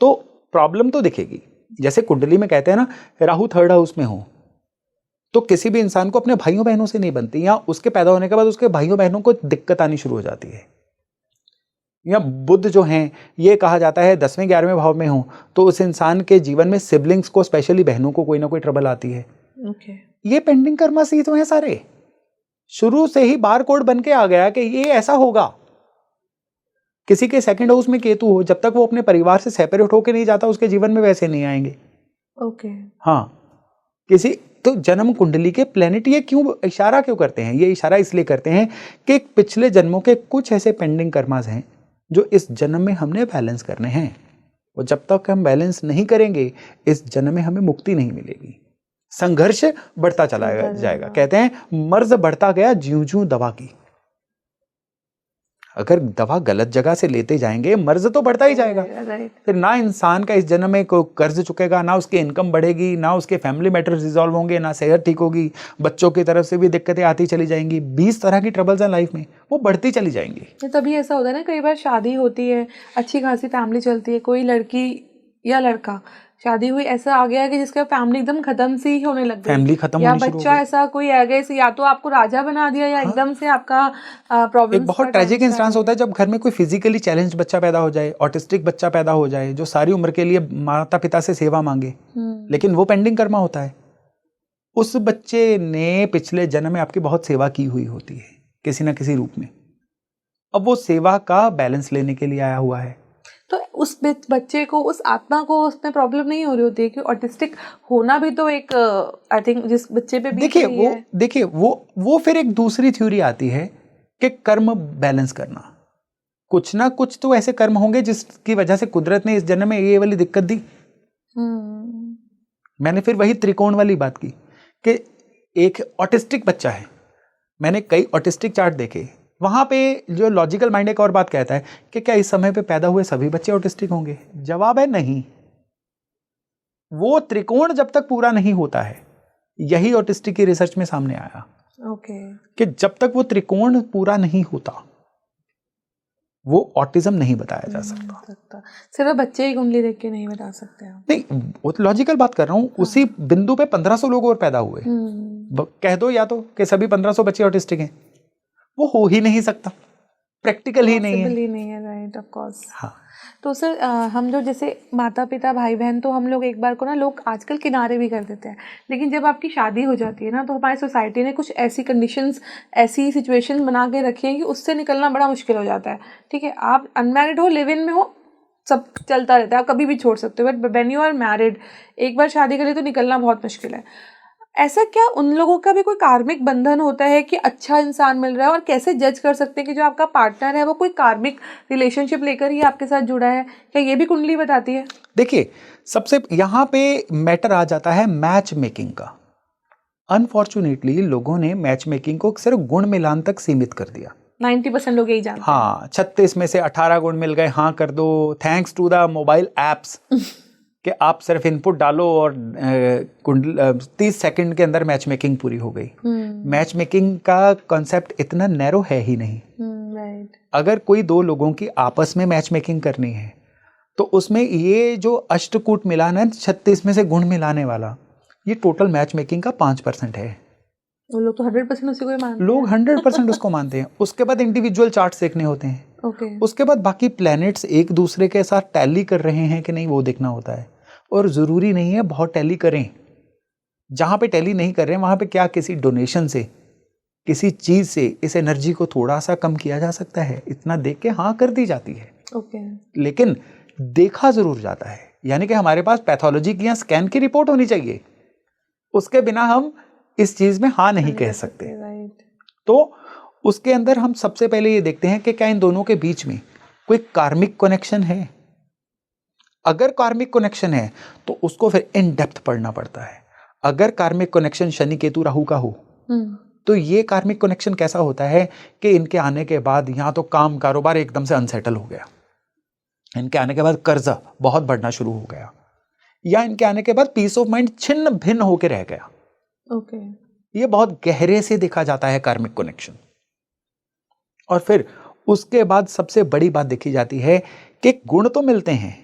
तो प्रॉब्लम तो दिखेगी। जैसे कुंडली में कहते हैं ना, राहु 3rd हाउस में हो तो किसी भी इंसान को अपने भाइयों बहनों से नहीं बनती, या उसके पैदा होने के बाद उसके भाइयों बहनों को दिक्कत आनी शुरू हो जाती है। या बुध जो हैं, ये कहा जाता है 10वें 11वें भाव में हो तो उस इंसान के जीवन में सिबलिंग्स को, स्पेशली बहनों को कोई ना कोई ट्रबल आती है। ये पेंडिंग कर्मा से ही तो है सारे, शुरू से ही बार कोड बन के आ गया कि ये ऐसा होगा। किसी के 2nd हाउस में केतु हो, जब तक वो अपने परिवार से सेपरेट होकर नहीं जाता उसके जीवन में वैसे नहीं आएंगे। हाँ, किसी तो जन्म कुंडली के प्लेनेट ये क्यों इशारा क्यों करते हैं? ये इशारा इसलिए करते हैं कि पिछले जन्मों के कुछ ऐसे पेंडिंग कर्मास हैं जो इस जन्म में हमने बैलेंस करने हैं, और जब तक हम बैलेंस नहीं करेंगे इस जन्म में हमें मुक्ति नहीं मिलेगी। संघर्ष बढ़ता चला जाएगा। कहते हैं मर्ज बढ़ता गया ज्यों-ज्यों दवा की। अगर दवा गलत जगह से लेते जाएंगे मर्ज तो बढ़ता ही जाएगा। फिर ना इंसान का इस जन्म में कोई कर्ज चुकेगा, ना उसकी इनकम बढ़ेगी, ना उसके फैमिली मैटर्स रिजॉल्व होंगे, ना सेहत ठीक होगी, बच्चों की तरफ से भी दिक्कतें आती चली जाएंगी। 20 तरह की ट्रबल्स हैं लाइफ में, वो बढ़ती चली जाएंगी। तभी ऐसा होता है ना, कई बार शादी होती है, अच्छी खासी फैमिली चलती है, कोई लड़की या लड़का शादी हुई, ऐसा आ गया कि जिसका फैमिली एकदम खत्म सी ही होने लग गई, फैमिली खत्म या होनी शुरू हो बच्चा गई। ऐसा कोई आ गया या तो आपको राजा बना दिया या एकदम से आपका प्रॉब्लम। एक बहुत ट्रेजिक इंस्टेंस होता है जब घर में कोई फिजिकली चैलेंज बच्चा पैदा हो जाए, ऑटिस्टिक बच्चा पैदा हो जाए, जो सारी उम्र के लिए माता पिता से सेवा मांगे, लेकिन वो पेंडिंग कर्मा होता है। उस बच्चे ने पिछले जन्म में आपकी बहुत सेवा की हुई होती है किसी ना किसी रूप में। अब वो सेवा का बैलेंस लेने के लिए आया हुआ है। तो उस बच्चे को, उस आत्मा को उसमें प्रॉब्लम नहीं हो रही होती है कि ऑटिस्टिक होना भी तो एक, आई थिंक जिस बच्चे पे भी देखिए वो फिर एक दूसरी थ्योरी आती है कि कर्म बैलेंस करना। कुछ ना कुछ तो ऐसे कर्म होंगे जिसकी वजह से कुदरत ने इस जन्म में ये वाली दिक्कत दी। मैंने फिर वही त्रिकोण वाली बात की कि एक ऑटिस्टिक बच्चा है, मैंने कई ऑटिस्टिक चार्ट देखे, वहां पे जो लॉजिकल माइंड एक और बात कहता है कि क्या इस समय पे पैदा हुए सभी बच्चे ऑटिस्टिक होंगे? जवाब है नहीं। वो त्रिकोण जब तक पूरा नहीं होता है, यही ऑटिस्टिक की रिसर्च में सामने आया कि जब तक वो त्रिकोण पूरा नहीं होता वो ऑटिज्म नहीं बताया जा सकता। सिर्फ बच्चे की कुंडली देख के नहीं बता सकते आप। नहीं, वो तो लॉजिकल बात कर रहा हूँ। उसी बिंदु पे 1500 लोग और पैदा हुए, कह दो या तो कि सभी 1500 बच्चे ऑटिस्टिक हैं, वो हो ही नहीं सकता, प्रैक्टिकल ही नहीं है। Right, of course. हाँ। तो सर हम जो जैसे माता पिता भाई बहन, तो हम लोग एक बार को ना, लोग आजकल किनारे भी कर देते हैं, लेकिन जब आपकी शादी हो जाती है ना, तो हमारी सोसाइटी ने कुछ ऐसी कंडीशंस, ऐसी सिचुएशन बना के रखी है कि उससे निकलना बड़ा मुश्किल हो जाता है। ठीक है, आप अनमैरिड हो, लिव इन में हो, सब चलता रहता है, आप कभी भी छोड़ सकते हो, but when you are married, एक बार शादी करें तो निकलना बहुत मुश्किल है। ऐसा क्या उन लोगों का भी कोई कार्मिक बंधन होता है कि अच्छा इंसान मिल रहा है, और कैसे जज कर सकते हैं कि जो आपका पार्टनर है वो कोई कार्मिक रिलेशनशिप लेकर ही आपके साथ जुड़ा है? क्या ये भी कुंडली बताती है? देखिए, सबसे यहाँ पे मैटर आ जाता है मैच मेकिंग का। अनफॉर्चुनेटली लोगों ने मैच मेकिंग को सिर्फ गुण मिलान तक सीमित कर दिया। 90% लोग यही जानते हैं। हाँ, 36 में से 18 गुण मिल गए, हाँ कर दो, thanks to the mobile apps कि आप सिर्फ इनपुट डालो और 30 सेकंड के अंदर मैच मेकिंग पूरी हो गई। मैच मेकिंग का कॉन्सेप्ट इतना नैरो है ही नहीं। अगर कोई दो लोगों की आपस में मैच मेकिंग करनी है तो उसमें ये जो अष्टकूट मिलान है, 36 में से गुण मिलाने वाला, ये टोटल मैच मेकिंग का 5% है। वो लोग तो 100% उसी को ही मानते हैं। लोग 100% उसको मानते हैं। उसके बाद इंडिविजुअल चार्ट्स देखने होते हैं। उसके बाद बाकी प्लैनेट्स एक दूसरे के साथ टैली कर रहे हैं कि नहीं, वो देखना होता है। और ज़रूरी नहीं है बहुत टैली करें। जहाँ पे टैली नहीं कर रहे हैं वहाँ पे क्या किसी डोनेशन से, किसी चीज़ से इस एनर्जी को थोड़ा सा कम किया जा सकता है, इतना देख के हाँ कर दी जाती है। लेकिन देखा ज़रूर जाता है, यानी कि हमारे पास पैथोलॉजी की या स्कैन की रिपोर्ट होनी चाहिए, उसके बिना हम इस चीज़ में हाँ नहीं कह सकते। तो उसके अंदर हम सबसे पहले ये देखते हैं कि क्या इन दोनों के बीच में कोई कार्मिक कनेक्शन है। अगर कार्मिक कनेक्शन है तो उसको फिर इन डेप्थ पढ़ना पड़ता है। अगर कार्मिक कनेक्शन शनि केतु राहु का हो तो ये कार्मिक कनेक्शन कैसा होता है कि इनके आने के बाद यहाँ तो काम कारोबार एकदम से अनसेटल हो गया, इनके आने के बाद कर्जा बहुत बढ़ना शुरू हो गया, या इनके आने के बाद पीस ऑफ माइंड छिन्न भिन्न होकर रह गया। ये बहुत गहरे से देखा जाता है कार्मिक कनेक्शन। और फिर उसके बाद सबसे बड़ी बात देखी जाती है कि गुण तो मिलते हैं,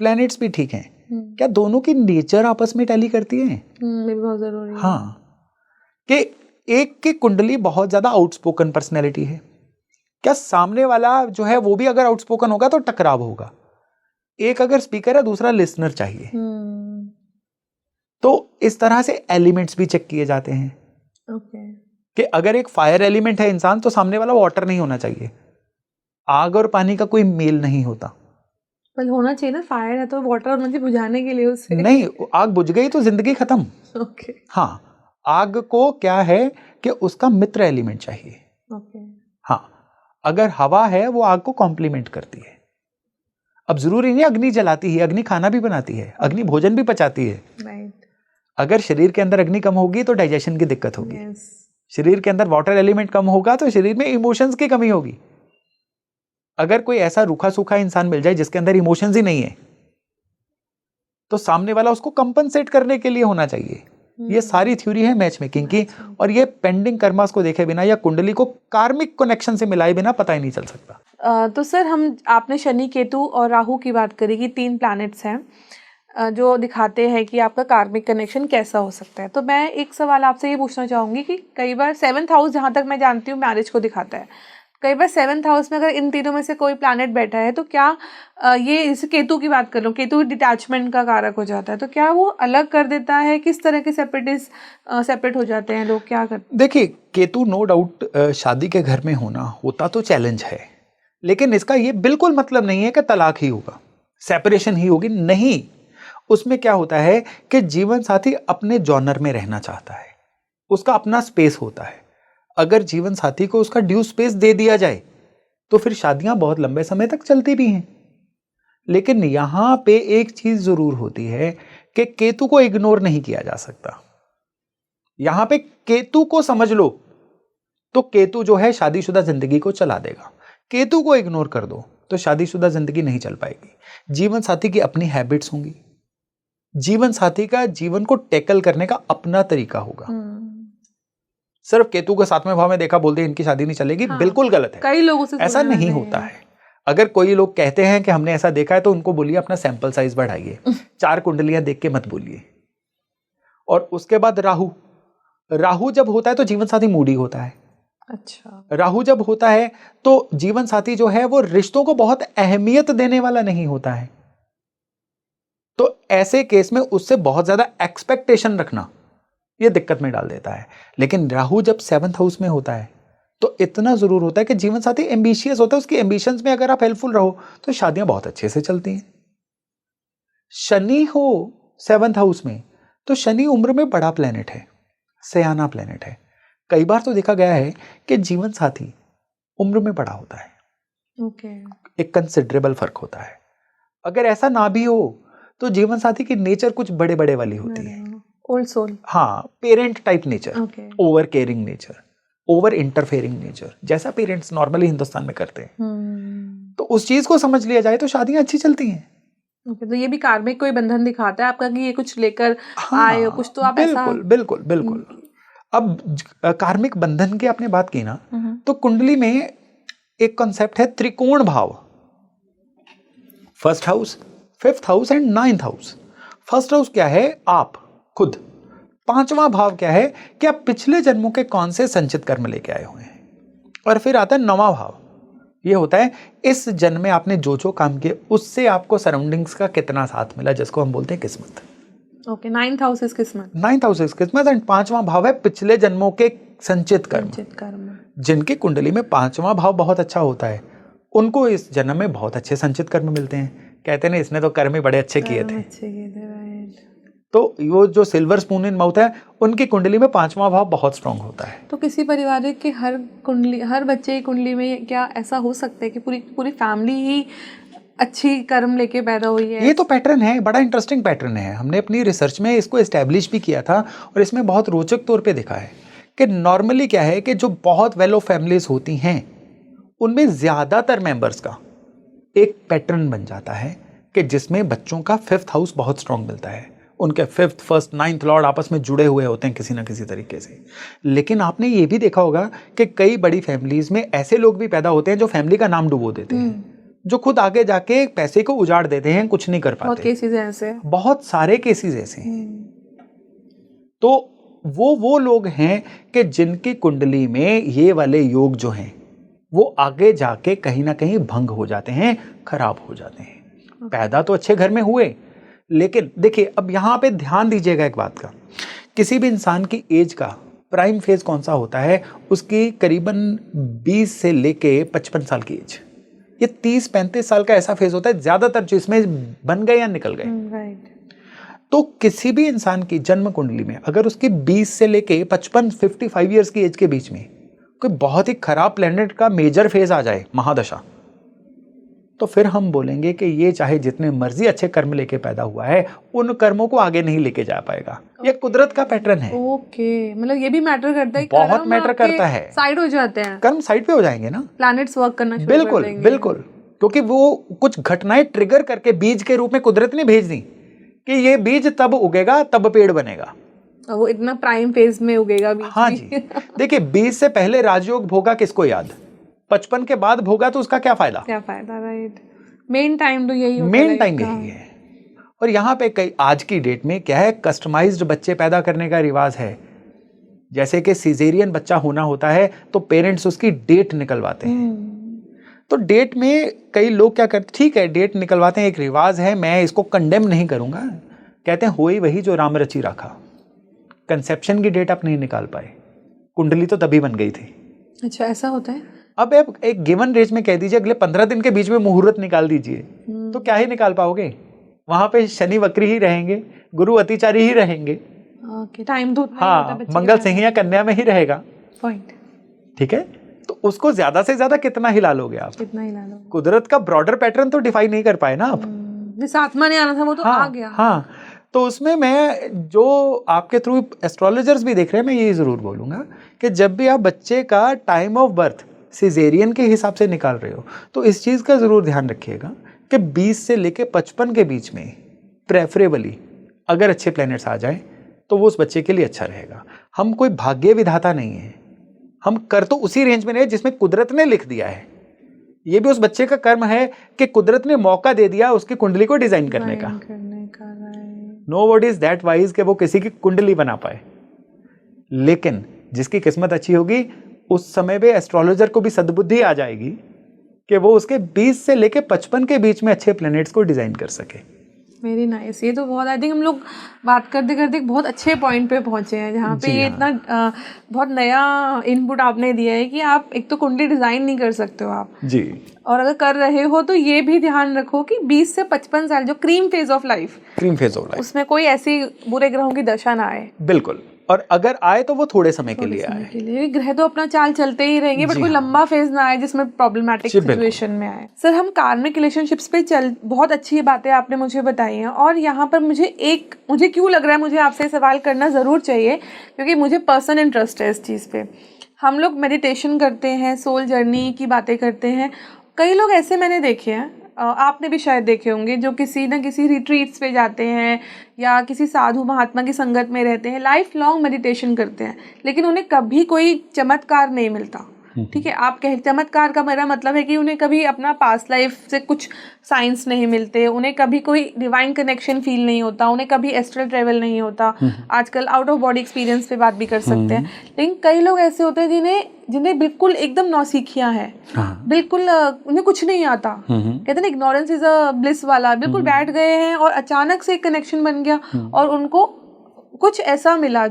प्लैनेट्स भी ठीक हैं, क्या दोनों की नेचर आपस में टैली करती है? बहुत जरूरी है। हाँ, कि एक की कुंडली बहुत ज्यादा आउटस्पोकन पर्सनैलिटी है, क्या सामने वाला जो है वो भी अगर आउटस्पोकन होगा तो टकराव होगा। एक अगर स्पीकर है, दूसरा लिसनर चाहिए। तो इस तरह से एलिमेंट्स भी चेक किए जाते हैं। कि अगर एक फायर एलिमेंट है इंसान, तो सामने वाला वाटर नहीं होना चाहिए। आग और पानी का कोई मेल नहीं होता। पर होना चाहिए ना, फायर है तो वाटर होना चाहिए बुझाने के लिए उससे। नहीं, आग बुझ गई तो जिंदगी खत्म। हाँ, आग को क्या है कि उसका मित्र एलिमेंट चाहिए। हाँ, अगर हवा है वो आग को कॉम्प्लीमेंट करती है। अब जरूरी नहीं अग्नि जलाती है, अग्नि खाना भी बनाती है, अग्नि भोजन भी पचाती है। अगर शरीर के अंदर अग्नि कम होगी तो डाइजेशन की दिक्कत होगी। शरीर के अंदर वाटर एलिमेंट कम होगा तो शरीर में इमोशंस की कमी होगी। अगर कोई ऐसा रूखा सूखा इंसान मिल जाए जिसके अंदर इमोशंस ही नहीं है, तो सामने वाला उसको कंपनसेट करने के लिए होना चाहिए। ये सारी थ्योरी है मैच मेकिंग की, और ये पेंडिंग कर्मास को देखे बिना या कुंडली को कार्मिक कनेक्शन से मिलाए बिना पता ही नहीं चल सकता। तो सर आपने शनि केतु और राहु की बात करी कि 3 प्लैनेट्स हैं। जो दिखाते हैं कि आपका कार्मिक कनेक्शन कैसा हो सकता है। तो मैं एक सवाल आपसे ये पूछना चाहूँगी कि कई बार 7th हाउस, जहाँ तक मैं जानती हूँ, मैरिज को दिखाता है। कई बार 7th हाउस में अगर इन तीनों में से कोई प्लैनेट बैठा है तो क्या ये, इस केतु की बात कर लूँ, केतु डिटैचमेंट का कारक हो जाता है, तो क्या वो अलग कर देता है? किस तरह के सेपरेट हो जाते हैं लोग, क्या करते? देखिए, केतु नो डाउट शादी के घर में होता तो चैलेंज है, लेकिन इसका ये बिल्कुल मतलब नहीं है कि तलाक ही होगा, सेपरेशन ही होगी, नहीं। उसमें क्या होता है कि जीवन साथी अपने जॉनर में रहना चाहता है, उसका अपना स्पेस होता है। अगर जीवन साथी को उसका ड्यू स्पेस दे दिया जाए तो फिर शादियां बहुत लंबे समय तक चलती भी हैं। लेकिन यहां पे एक चीज जरूर होती है कि केतु को इग्नोर नहीं किया जा सकता। यहां पे केतु को समझ लो तो केतु जो है शादीशुदा जिंदगी को चला देगा। केतु को इग्नोर कर दो तो शादीशुदा जिंदगी नहीं चल पाएगी। जीवन साथी की अपनी हैबिट्स होंगी, जीवन साथी का जीवन को टैकल करने का अपना तरीका होगा। सिर्फ केतु के 7वें भाव में देखा बोलते हैं इनकी शादी नहीं चलेगी, हाँ, बिल्कुल गलत है। कई लोगों से ऐसा नहीं होता है। अगर कोई लोग कहते हैं कि हमने ऐसा देखा है तो उनको बोलिए अपना सैंपल साइज बढ़ाइए, 4 कुंडलियां देख के मत बोलिए। और उसके बाद राहु जब होता है तो जीवन साथी मूडी होता है। अच्छा, राहु जब होता है तो जीवन साथी जो है वो रिश्तों को बहुत अहमियत देने वाला नहीं होता है। तो ऐसे केस में उससे बहुत ज्यादा एक्सपेक्टेशन रखना ये दिक्कत में डाल देता है। लेकिन राहु जब 7th हाउस में होता है तो इतना जरूर होता है कि जीवन साथी एम्बिशियस होता है, उसकी एम्बिशंस में अगर आप हेल्पफुल रहो तो शादियां बहुत अच्छे से चलती हैं। शनि हो 7th हाउस में तो शनि उम्र में बड़ा प्लेनेट है, सयाना प्लेनेट है। कई बार तो देखा गया है कि जीवन साथी उम्र में बड़ा होता है, एक कंसिडरेबल फर्क होता है। अगर ऐसा ना भी हो तो जीवन साथी की नेचर कुछ बड़े बड़े वाली होती है, ओल्ड सोल, हाँ, parent type nature, over caring nature, over interfering nature, जैसा पेरेंट्स नॉर्मली हिंदुस्तान में करते हैं। तो उस चीज को समझ लिया जाए तो शादियां अच्छी चलती हैं। तो ये भी कार्मिक कोई बंधन दिखाता है आपका कि ये कुछ लेकर आए हो कुछ, तो आप बिल्कुल बिल्कुल बिल्कुल। अब कार्मिक बंधन की आपने बात की ना, तो कुंडली में एक कॉन्सेप्ट है त्रिकोण भाव, 1st house, 5th house and 9th house. 1st house क्या है? आप खुद। 5वां भाव क्या है कि आप पिछले जन्मों के कौन से संचित कर्म लेके आए हुए हैं। और फिर आता है 9वां भाव, ये होता है इस जन्म में आपने जो जो काम किए उससे आपको सराउंडिंग्स का कितना साथ मिला, जिसको हम बोलते हैं किस्मत। ओके, 9th हाउस इज किस्मत, 9th हाउस इज किस्मत। एंड 5वां भाव है पिछले जन्मों के संचित कर्म। जिनकी कुंडली में 5वां भाव बहुत अच्छा होता है उनको इस जन्म में बहुत अच्छे संचित कर्म मिलते हैं। कहते हैं ना, इसने तो कर्म ही बड़े अच्छे किए थे। तो वो जो सिल्वर स्पून इन माउथ है उनकी कुंडली में 5वां भाव बहुत स्ट्रांग होता है। तो किसी परिवार के हर बच्चे की कुंडली में क्या ऐसा हो सकता है कि पूरी फैमिली ही अच्छी कर्म लेके पैदा हुई है? ये तो पैटर्न है, बड़ा इंटरेस्टिंग पैटर्न है। हमने अपनी रिसर्च में इसको एस्टैब्लिश भी किया था और इसमें बहुत रोचक तौर पे देखा है कि नॉर्मली क्या है कि जो बहुत वेल ऑफ फैमिलीज होती हैं उनमें ज्यादातर मेंबर्स का एक पैटर्न बन जाता है कि जिसमें बच्चों का 5th हाउस बहुत स्ट्रांग मिलता है। उनके 5th, 1st, 9th लॉर्ड आपस में जुड़े हुए होते हैं किसी ना किसी तरीके से। लेकिन आपने ये भी देखा होगा कि कई बड़ी फैमिलीज में ऐसे लोग भी पैदा होते हैं जो फैमिली का नाम डुबो देते हैं, जो खुद आगे जाके पैसे को उजाड़ देते हैं, कुछ नहीं कर पाते। बहुत केसेस ऐसे, बहुत सारे केसेस ऐसे हैं। तो वो लोग हैं कि जिनकी कुंडली में ये वाले योग जो हैं वो आगे जाके कहीं ना कहीं भंग हो जाते हैं, खराब हो जाते हैं। पैदा तो अच्छे घर में हुए, लेकिन देखिए अब यहां पे ध्यान दीजिएगा एक बात का, किसी भी इंसान की एज का प्राइम फेज कौन सा होता है? उसकी करीबन 20 से लेके 55 साल की एज, ये 30-35 साल का ऐसा फेज होता है ज्यादातर जिसमें बन गए या निकल गए। तो किसी भी इंसान की जन्म कुंडली में अगर उसकी 20 से लेके 55 ईयर्स की एज के बीच में कोई बहुत ही खराब प्लेनेट का मेजर फेज आ जाए, महादशा, तो फिर हम बोलेंगे कि ये चाहे जितने मर्जी अच्छे कर्म लेके पैदा हुआ है उन कर्मों को आगे नहीं लेके जा पाएगा। ये कुदरत का पैटर्न है। ओके, मतलब ये भी मैटर करता है, बहुत मैटर करता है। साइड हो जाते हैं, कर्म साइड पे हो जाएंगे ना, प्लैनेट्स वर्क करना शुरू बिल्कुल कर देंगे। बिल्कुल, क्योंकि वो कुछ घटनाएं ट्रिगर करके बीज के रूप में कुदरत ने भेज दी कि ये बीज तब उगेगा तब पेड़ बनेगा। वो इतना प्राइम फेज में उगेगा बीज। हाँ जी, देखिए 20 से पहले राजयोग भोगा किसको याद? 55 के बाद भोगा तो उसका क्या फायदा? राइट। मेन टाइम तो यही होता है, मेन टाइम यही है। और यहाँ पे कई आज की डेट में क्या है, कस्टमाइज्ड बच्चे पैदा करने का रिवाज है। जैसे कि सिजेरियन बच्चा होना होता है तो पेरेंट्स उसकी डेट निकलवाते हैं। तो डेट में कई लोग क्या करते, ठीक है डेट निकलवाते हैं, एक रिवाज है, मैं इसको कंडेम नहीं करूंगा। कहते हैं होई वही जो राम रची रखा। कंसेप्शन की डेट आप नहीं निकाल पाए, कुंडली तो तभी बन गई थी। अच्छा, ऐसा होता है। अब आप एक गिवन रेंज में कह दीजिए अगले 15 दिन के बीच में मुहूर्त निकाल दीजिए, तो क्या ही निकाल पाओगे। वहां पे शनि वक्री ही रहेंगे, गुरु अतिचारी ही रहेंगे। ओके, टाइम तो उतना ही हाँ, होता है बच्चे मंगल का। सिंह या कन्या में ही रहेगा। पॉइंट। ठीक है, तो उसको ज्यादा से ज्यादा कितना हिला लोगे आप? कितना ही ला लो। कुदरत का ब्रॉडर पैटर्न तो डिफाइन नहीं कर पाए ना आप। जिस आत्मा ने आना था वो तो आ गया। हाँ, तो उसमें मैं जो आपके थ्रू एस्ट्रोलॉजर्स भी देख रहे हैं, मैं ये जरूर बोलूंगा कि जब भी आप बच्चे का टाइम ऑफ बर्थ सिजेरियन के हिसाब से निकाल रहे हो तो इस चीज का जरूर ध्यान रखिएगा कि 20 से लेके 55 के बीच में प्रेफरेबली अगर अच्छे प्लैनेट्स आ जाएं तो वो उस बच्चे के लिए अच्छा रहेगा। हम कोई भाग्य विधाता नहीं है, हम कर तो उसी रेंज में रहे जिसमें कुदरत ने लिख दिया है। ये भी उस बच्चे का कर्म है कि कुदरत ने मौका दे दिया उसकी कुंडली को डिजाइन करने का। नोबडी इज दैट वाइज कि वो किसी की कुंडली बना पाए, लेकिन जिसकी किस्मत अच्छी होगी उस समय पे एस्ट्रोलॉजर को भी सद्बुद्धि आ जाएगी कि वो उसके 20 से लेके 55 के बीच में अच्छे प्लैनेट्स को डिजाइन कर सके। Very nice. ये तो बहुत, आई थिंक हम लोग बात करते करते बहुत अच्छे पॉइंट पे पहुंचे हैं जहाँ पे ये इतना बहुत नया इनपुट आपने दिया है कि आप एक तो कुंडली डिजाइन नहीं कर सकते हो आप जी, और अगर कर रहे हो तो ये भी ध्यान रखो कि 20 से 55 साल जो क्रीम फेज ऑफ लाइफ, उसमें कोई ऐसी बुरे ग्रहों की दशा ना आए। बिल्कुल, और अगर आए तो वो थोड़े समय के लिए आए। के लिए ग्रह तो अपना चाल चलते ही रहेंगे, बट कोई लंबा फेज ना आए जिसमें प्रॉब्लमेटिक सिचुएशन में आए। सर, हम कार्मिक रिलेशनशिप्स पे बहुत अच्छी बातें आपने मुझे बताई हैं और यहाँ पर मुझे क्यों लग रहा है मुझे आपसे सवाल करना ज़रूर चाहिए, क्योंकि मुझे पर्सनल इंटरेस्ट है इस चीज़ पे। हम लोग मेडिटेशन करते हैं, सोल जर्नी की बातें करते हैं। कई लोग ऐसे मैंने देखे हैं, आपने भी शायद देखे होंगे, जो किसी न किसी रिट्रीट्स पे जाते हैं या किसी साधु महात्मा की संगत में रहते हैं, लाइफ लॉन्ग मेडिटेशन करते हैं, लेकिन उन्हें कभी कोई चमत्कार नहीं मिलता। ठीक है, आप कह चमत्कार का मेरा मतलब है कि उन्हें कभी अपना पास्ट लाइफ से कुछ साइंस नहीं मिलते, उन्हें कभी कोई डिवाइन कनेक्शन फील नहीं होता, उन्हें कभी एस्ट्रल ट्रेवल नहीं होता। आजकल आउट ऑफ बॉडी एक्सपीरियंस पे बात भी कर सकते हैं। लेकिन कई लोग ऐसे होते हैं जिन्हें बिल्कुल एकदम नौसिखिया है, बिल्कुल उन्हें कुछ नहीं आता। कहते हैं ना, इग्नोरेंस इज अ ब्लिस वाला, बिल्कुल बैठ गए हैं और अचानक से एक कनेक्शन बन गया और उनको कुछ ऐसा मिला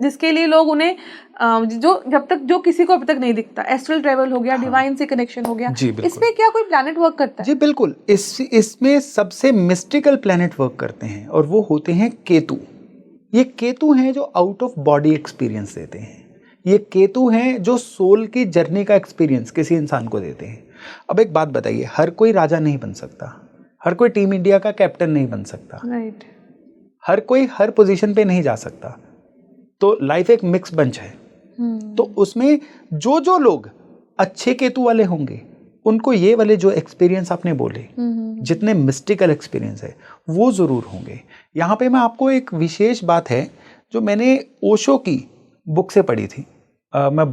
जिसके लिए लोग उन्हें जो किसी को अभी तक नहीं दिखता, एस्ट्रल ट्रेवल हो गया, डिवाइन से कनेक्शन हो गया। इसमें क्या कोई प्लैनेट वर्क करता है? जी बिल्कुल, इसमें सबसे मिस्टिकल प्लैनेट वर्क करते हैं और वो होते हैं केतु। ये केतु हैं जो आउट ऑफ बॉडी एक्सपीरियंस देते हैं। ये केतु हैं जो सोल की जर्नी का एक्सपीरियंस किसी इंसान को देते हैं। अब एक बात बताइए, हर कोई राजा नहीं बन सकता, हर कोई टीम इंडिया का कैप्टन नहीं बन सकता, राइट, हर कोई हर पोजीशन पे नहीं जा सकता। तो लाइफ एक मिक्स बंच है। तो उसमें जो लोग अच्छे केतु वाले होंगे उनको ये वाले जो एक्सपीरियंस आपने बोले, जितने मिस्टिकल एक्सपीरियंस है वो जरूर होंगे। यहाँ पे मैं आपको एक विशेष बात है जो मैंने ओशो की बुक से पढ़ी थी, मैं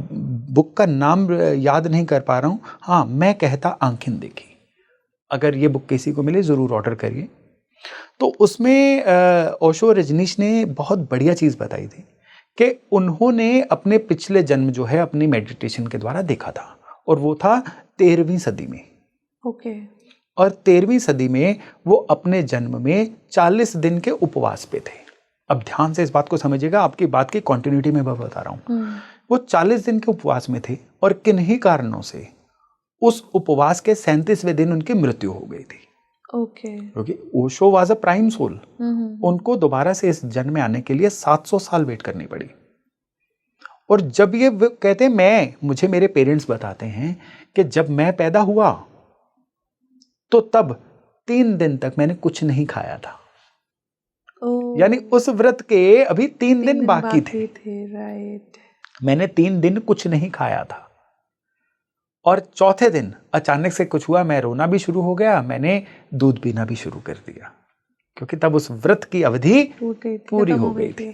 बुक का नाम याद नहीं कर पा रहा हूँ। हाँ, मैं कहता आंखें देखी, अगर ये बुक किसी को मिले ज़रूर ऑर्डर करिए। तो उसमें ओशो रजनीश ने बहुत बढ़िया चीज़ बताई थी कि उन्होंने अपने पिछले जन्म जो है अपनी मेडिटेशन के द्वारा देखा था, और वो था 13वीं सदी में। ओके। और 13वीं सदी में वो अपने जन्म में 40 दिन के उपवास पे थे। अब ध्यान से इस बात को समझिएगा, आपकी बात की कंटिन्यूटी में मैं बता रहा हूँ। वो 40 दिन के उपवास में थे और किन्हीं कारणों से उस उपवास के 37वें दिन उनकी मृत्यु हो गई थी। ओके। क्योंकि Osho was a prime soul, उनको दोबारा से इस जन्म में आने के लिए 700 साल वेट करनी पड़ी। और जब ये कहते हैं, मुझे मेरे पेरेंट्स बताते हैं कि जब मैं पैदा हुआ तो तब 3 दिन तक मैंने कुछ नहीं खाया था। यानी उस व्रत के अभी 3 दिन बाकी थे। राइट। मैंने 3 दिन कुछ नहीं खाया था और चौथे दिन अचानक से कुछ हुआ, मैं रोना भी शुरू हो गया, मैंने दूध पीना भी शुरू कर दिया, क्योंकि तब उस व्रत की अवधि पूरी हो गई थी।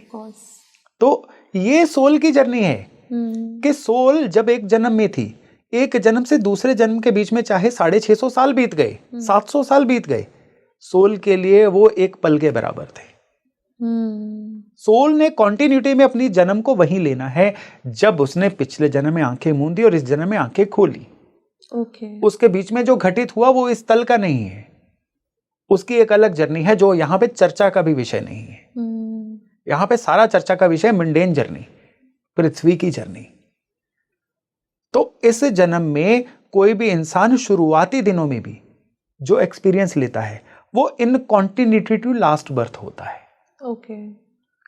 तो ये सोल की जर्नी है कि सोल जब एक जन्म में थी, एक जन्म से दूसरे जन्म के बीच में चाहे 650 साल बीत गए, 700 साल बीत गए, सोल के लिए वो एक पल के बराबर थे। सोल ने कॉन्टिन्यूटी में अपनी जन्म को वहीं लेना है जब उसने पिछले जन्म में आंखें मूंदी और इस जन्म में आंखें खोली। उसके बीच में जो घटित हुआ वो इस तल का नहीं है, उसकी एक अलग जर्नी है जो यहाँ पे चर्चा का भी विषय नहीं है। यहाँ पे सारा चर्चा का विषय मंडेन जर्नी, पृथ्वी की जर्नी। तो इस जन्म में कोई भी इंसान शुरुआती दिनों में भी जो एक्सपीरियंस लेता है वो इन कॉन्टिन्यूटी टू लास्ट बर्थ होता है।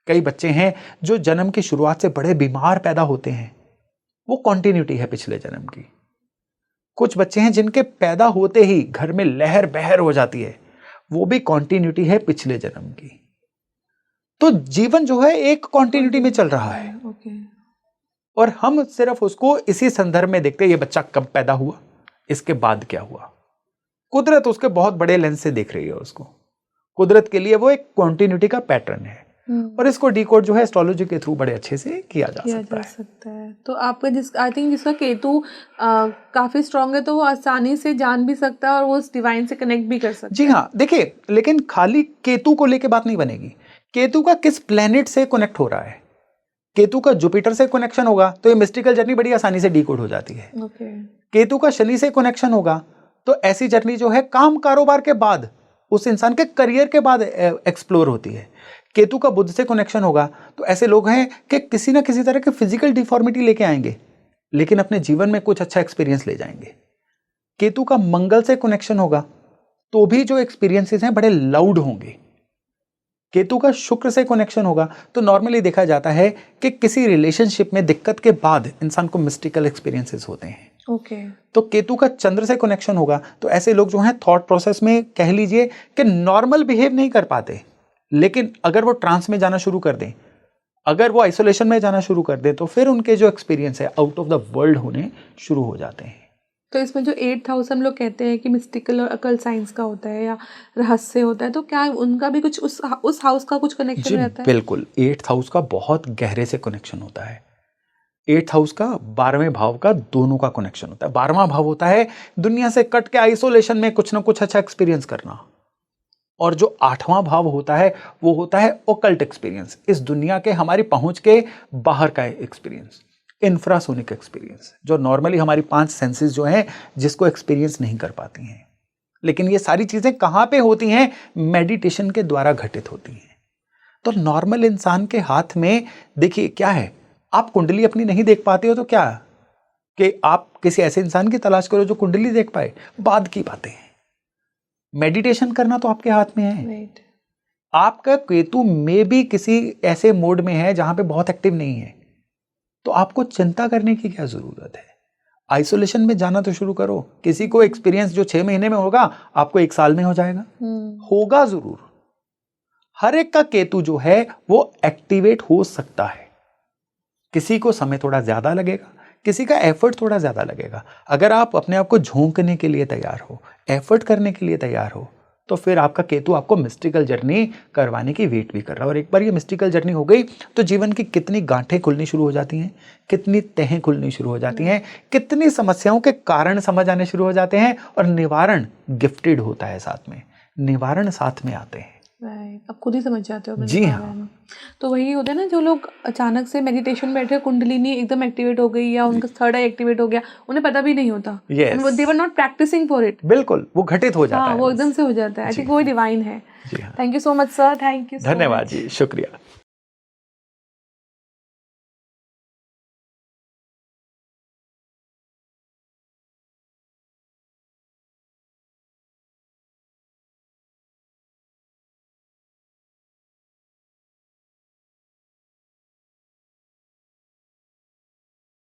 कई बच्चे हैं जो जन्म की शुरुआत से बड़े बीमार पैदा होते हैं, वो कॉन्टिन्यूटी है पिछले जन्म की। कुछ बच्चे हैं जिनके पैदा होते ही घर में लहर बहर हो जाती है, वो भी कॉन्टिन्यूटी है पिछले जन्म की। तो जीवन जो है एक कॉन्टिन्यूटी में चल रहा है। और हम सिर्फ उसको इसी संदर्भ में देखते हैं, ये बच्चा कब पैदा हुआ, इसके बाद क्या हुआ। कुदरत उसके बहुत बड़े लेंस से देख रही है उसको। कुदरत के लिए वो एक कॉन्टिन्यूटी का पैटर्न है और इसको डिकोड जो है एस्ट्रोलॉजी के थ्रू बड़े अच्छे से किया जा सकता है। तो आपका आई थिंक जिसका केतु काफी स्ट्रांग है तो वो आसानी से जान भी सकता है और वो उस डिवाइन से कनेक्ट भी कर सकता है। जी हाँ, देखिए, लेकिन खाली केतु को लेके बात नहीं बनेगी। केतु का किस प्लेनेट से कनेक्ट हो रहा है। केतु का जुपिटर से कनेक्शन होगा तो ये मिस्टिकल जर्नी बड़ी आसानी से डिकोड हो जाती है। केतु का शनि से कनेक्शन होगा तो ऐसी जर्नी जो है काम कारोबार के बाद, उस इंसान के करियर के बाद एक्सप्लोर होती है। केतु का बुध से कनेक्शन होगा तो ऐसे लोग हैं कि किसी ना किसी तरह के फिजिकल डिफॉर्मिटी लेके आएंगे लेकिन अपने जीवन में कुछ अच्छा एक्सपीरियंस ले जाएंगे। केतु का मंगल से कनेक्शन होगा तो भी जो एक्सपीरियंसेस हैं बड़े लाउड होंगे। केतु का शुक्र से कनेक्शन होगा तो नॉर्मली देखा जाता है कि किसी रिलेशनशिप में दिक्कत के बाद इंसान को मिस्टिकल एक्सपीरियंसेस होते हैं। तो केतु का चंद्र से कनेक्शन होगा तो ऐसे लोग जो हैं थॉट प्रोसेस में कह लीजिए कि नॉर्मल बिहेव नहीं कर पाते, लेकिन अगर वो ट्रांस में जाना शुरू कर दें, अगर वो आइसोलेशन में जाना शुरू कर दें तो फिर उनके जो एक्सपीरियंस है आउट ऑफ द वर्ल्ड होने शुरू हो जाते हैं। तो इसमें जो 8th हाउस हम लोग कहते हैं कि मिस्टिकल और अकल साइंस का होता है या रहस्य होता है, तो क्या उनका भी कुछ उस हाउस का कुछ कनेक्शन रहता है? बिल्कुल, 8th हाउस का बहुत गहरे से कनेक्शन होता है। 8th हाउस का 12वें भाव का दोनों का कनेक्शन होता है। 12वां भाव होता है दुनिया से कट के आइसोलेशन में कुछ ना कुछ अच्छा एक्सपीरियंस करना, और जो 8वां भाव होता है वो होता है ओकल्ट एक्सपीरियंस, इस दुनिया के हमारी पहुंच के बाहर का एक्सपीरियंस, इंफ्रासोनिक एक्सपीरियंस, जो नॉर्मली हमारी 5 सेंसेस जो हैं जिसको एक्सपीरियंस नहीं कर पाती हैं। लेकिन ये सारी चीजें कहाँ पे होती हैं? मेडिटेशन के द्वारा घटित होती हैं। तो नॉर्मल इंसान के हाथ में देखिए क्या है, आप कुंडली अपनी नहीं देख पाते हो तो क्या कि आप किसी ऐसे इंसान की तलाश करो जो कुंडली देख पाए, बाद की बातें हैं। मेडिटेशन करना तो आपके हाथ में है। आपका केतु में भी किसी ऐसे मोड में है जहां पे बहुत एक्टिव नहीं है, तो आपको चिंता करने की क्या जरूरत है? आइसोलेशन में जाना तो शुरू करो। किसी को एक्सपीरियंस जो 6 महीने में होगा आपको 1 साल में हो जाएगा। होगा जरूर। हर एक का केतु जो है वो एक्टिवेट हो सकता है। किसी को समय थोड़ा ज्यादा लगेगा, किसी का एफर्ट थोड़ा ज्यादा लगेगा। अगर आप अपने आप को झोंकने के लिए तैयार हो, एफर्ट करने के लिए तैयार हो, तो फिर आपका केतु आपको मिस्टिकल जर्नी करवाने की वेट भी कर रहा है। और एक बार ये मिस्टिकल जर्नी हो गई तो जीवन की कितनी गांठें खुलनी शुरू हो जाती हैं, कितनी तहें खुलनी शुरू हो जाती हैं, कितनी समस्याओं के कारण समझ आने शुरू हो जाते हैं, और निवारण गिफ्टेड होता है साथ में, निवारण साथ में आते हैं। अब खुद ही समझ जाते हो। जी हाँ। तो वही होता है ना, जो लोग अचानक से मेडिटेशन बैठे कुंडलिनी एकदम एक्टिवेट हो गई या उनका थर्ड आई एक्टिवेट हो गया, उन्हें पता भी नहीं होता। They were not practicing for it. बिल्कुल, वो घटित हो जाता है। वो एकदम से हो जाता है। आई थिंक वो डिवाइन है। Thank you so much sir. Thank you. धन्यवाद जी, शुक्रिया।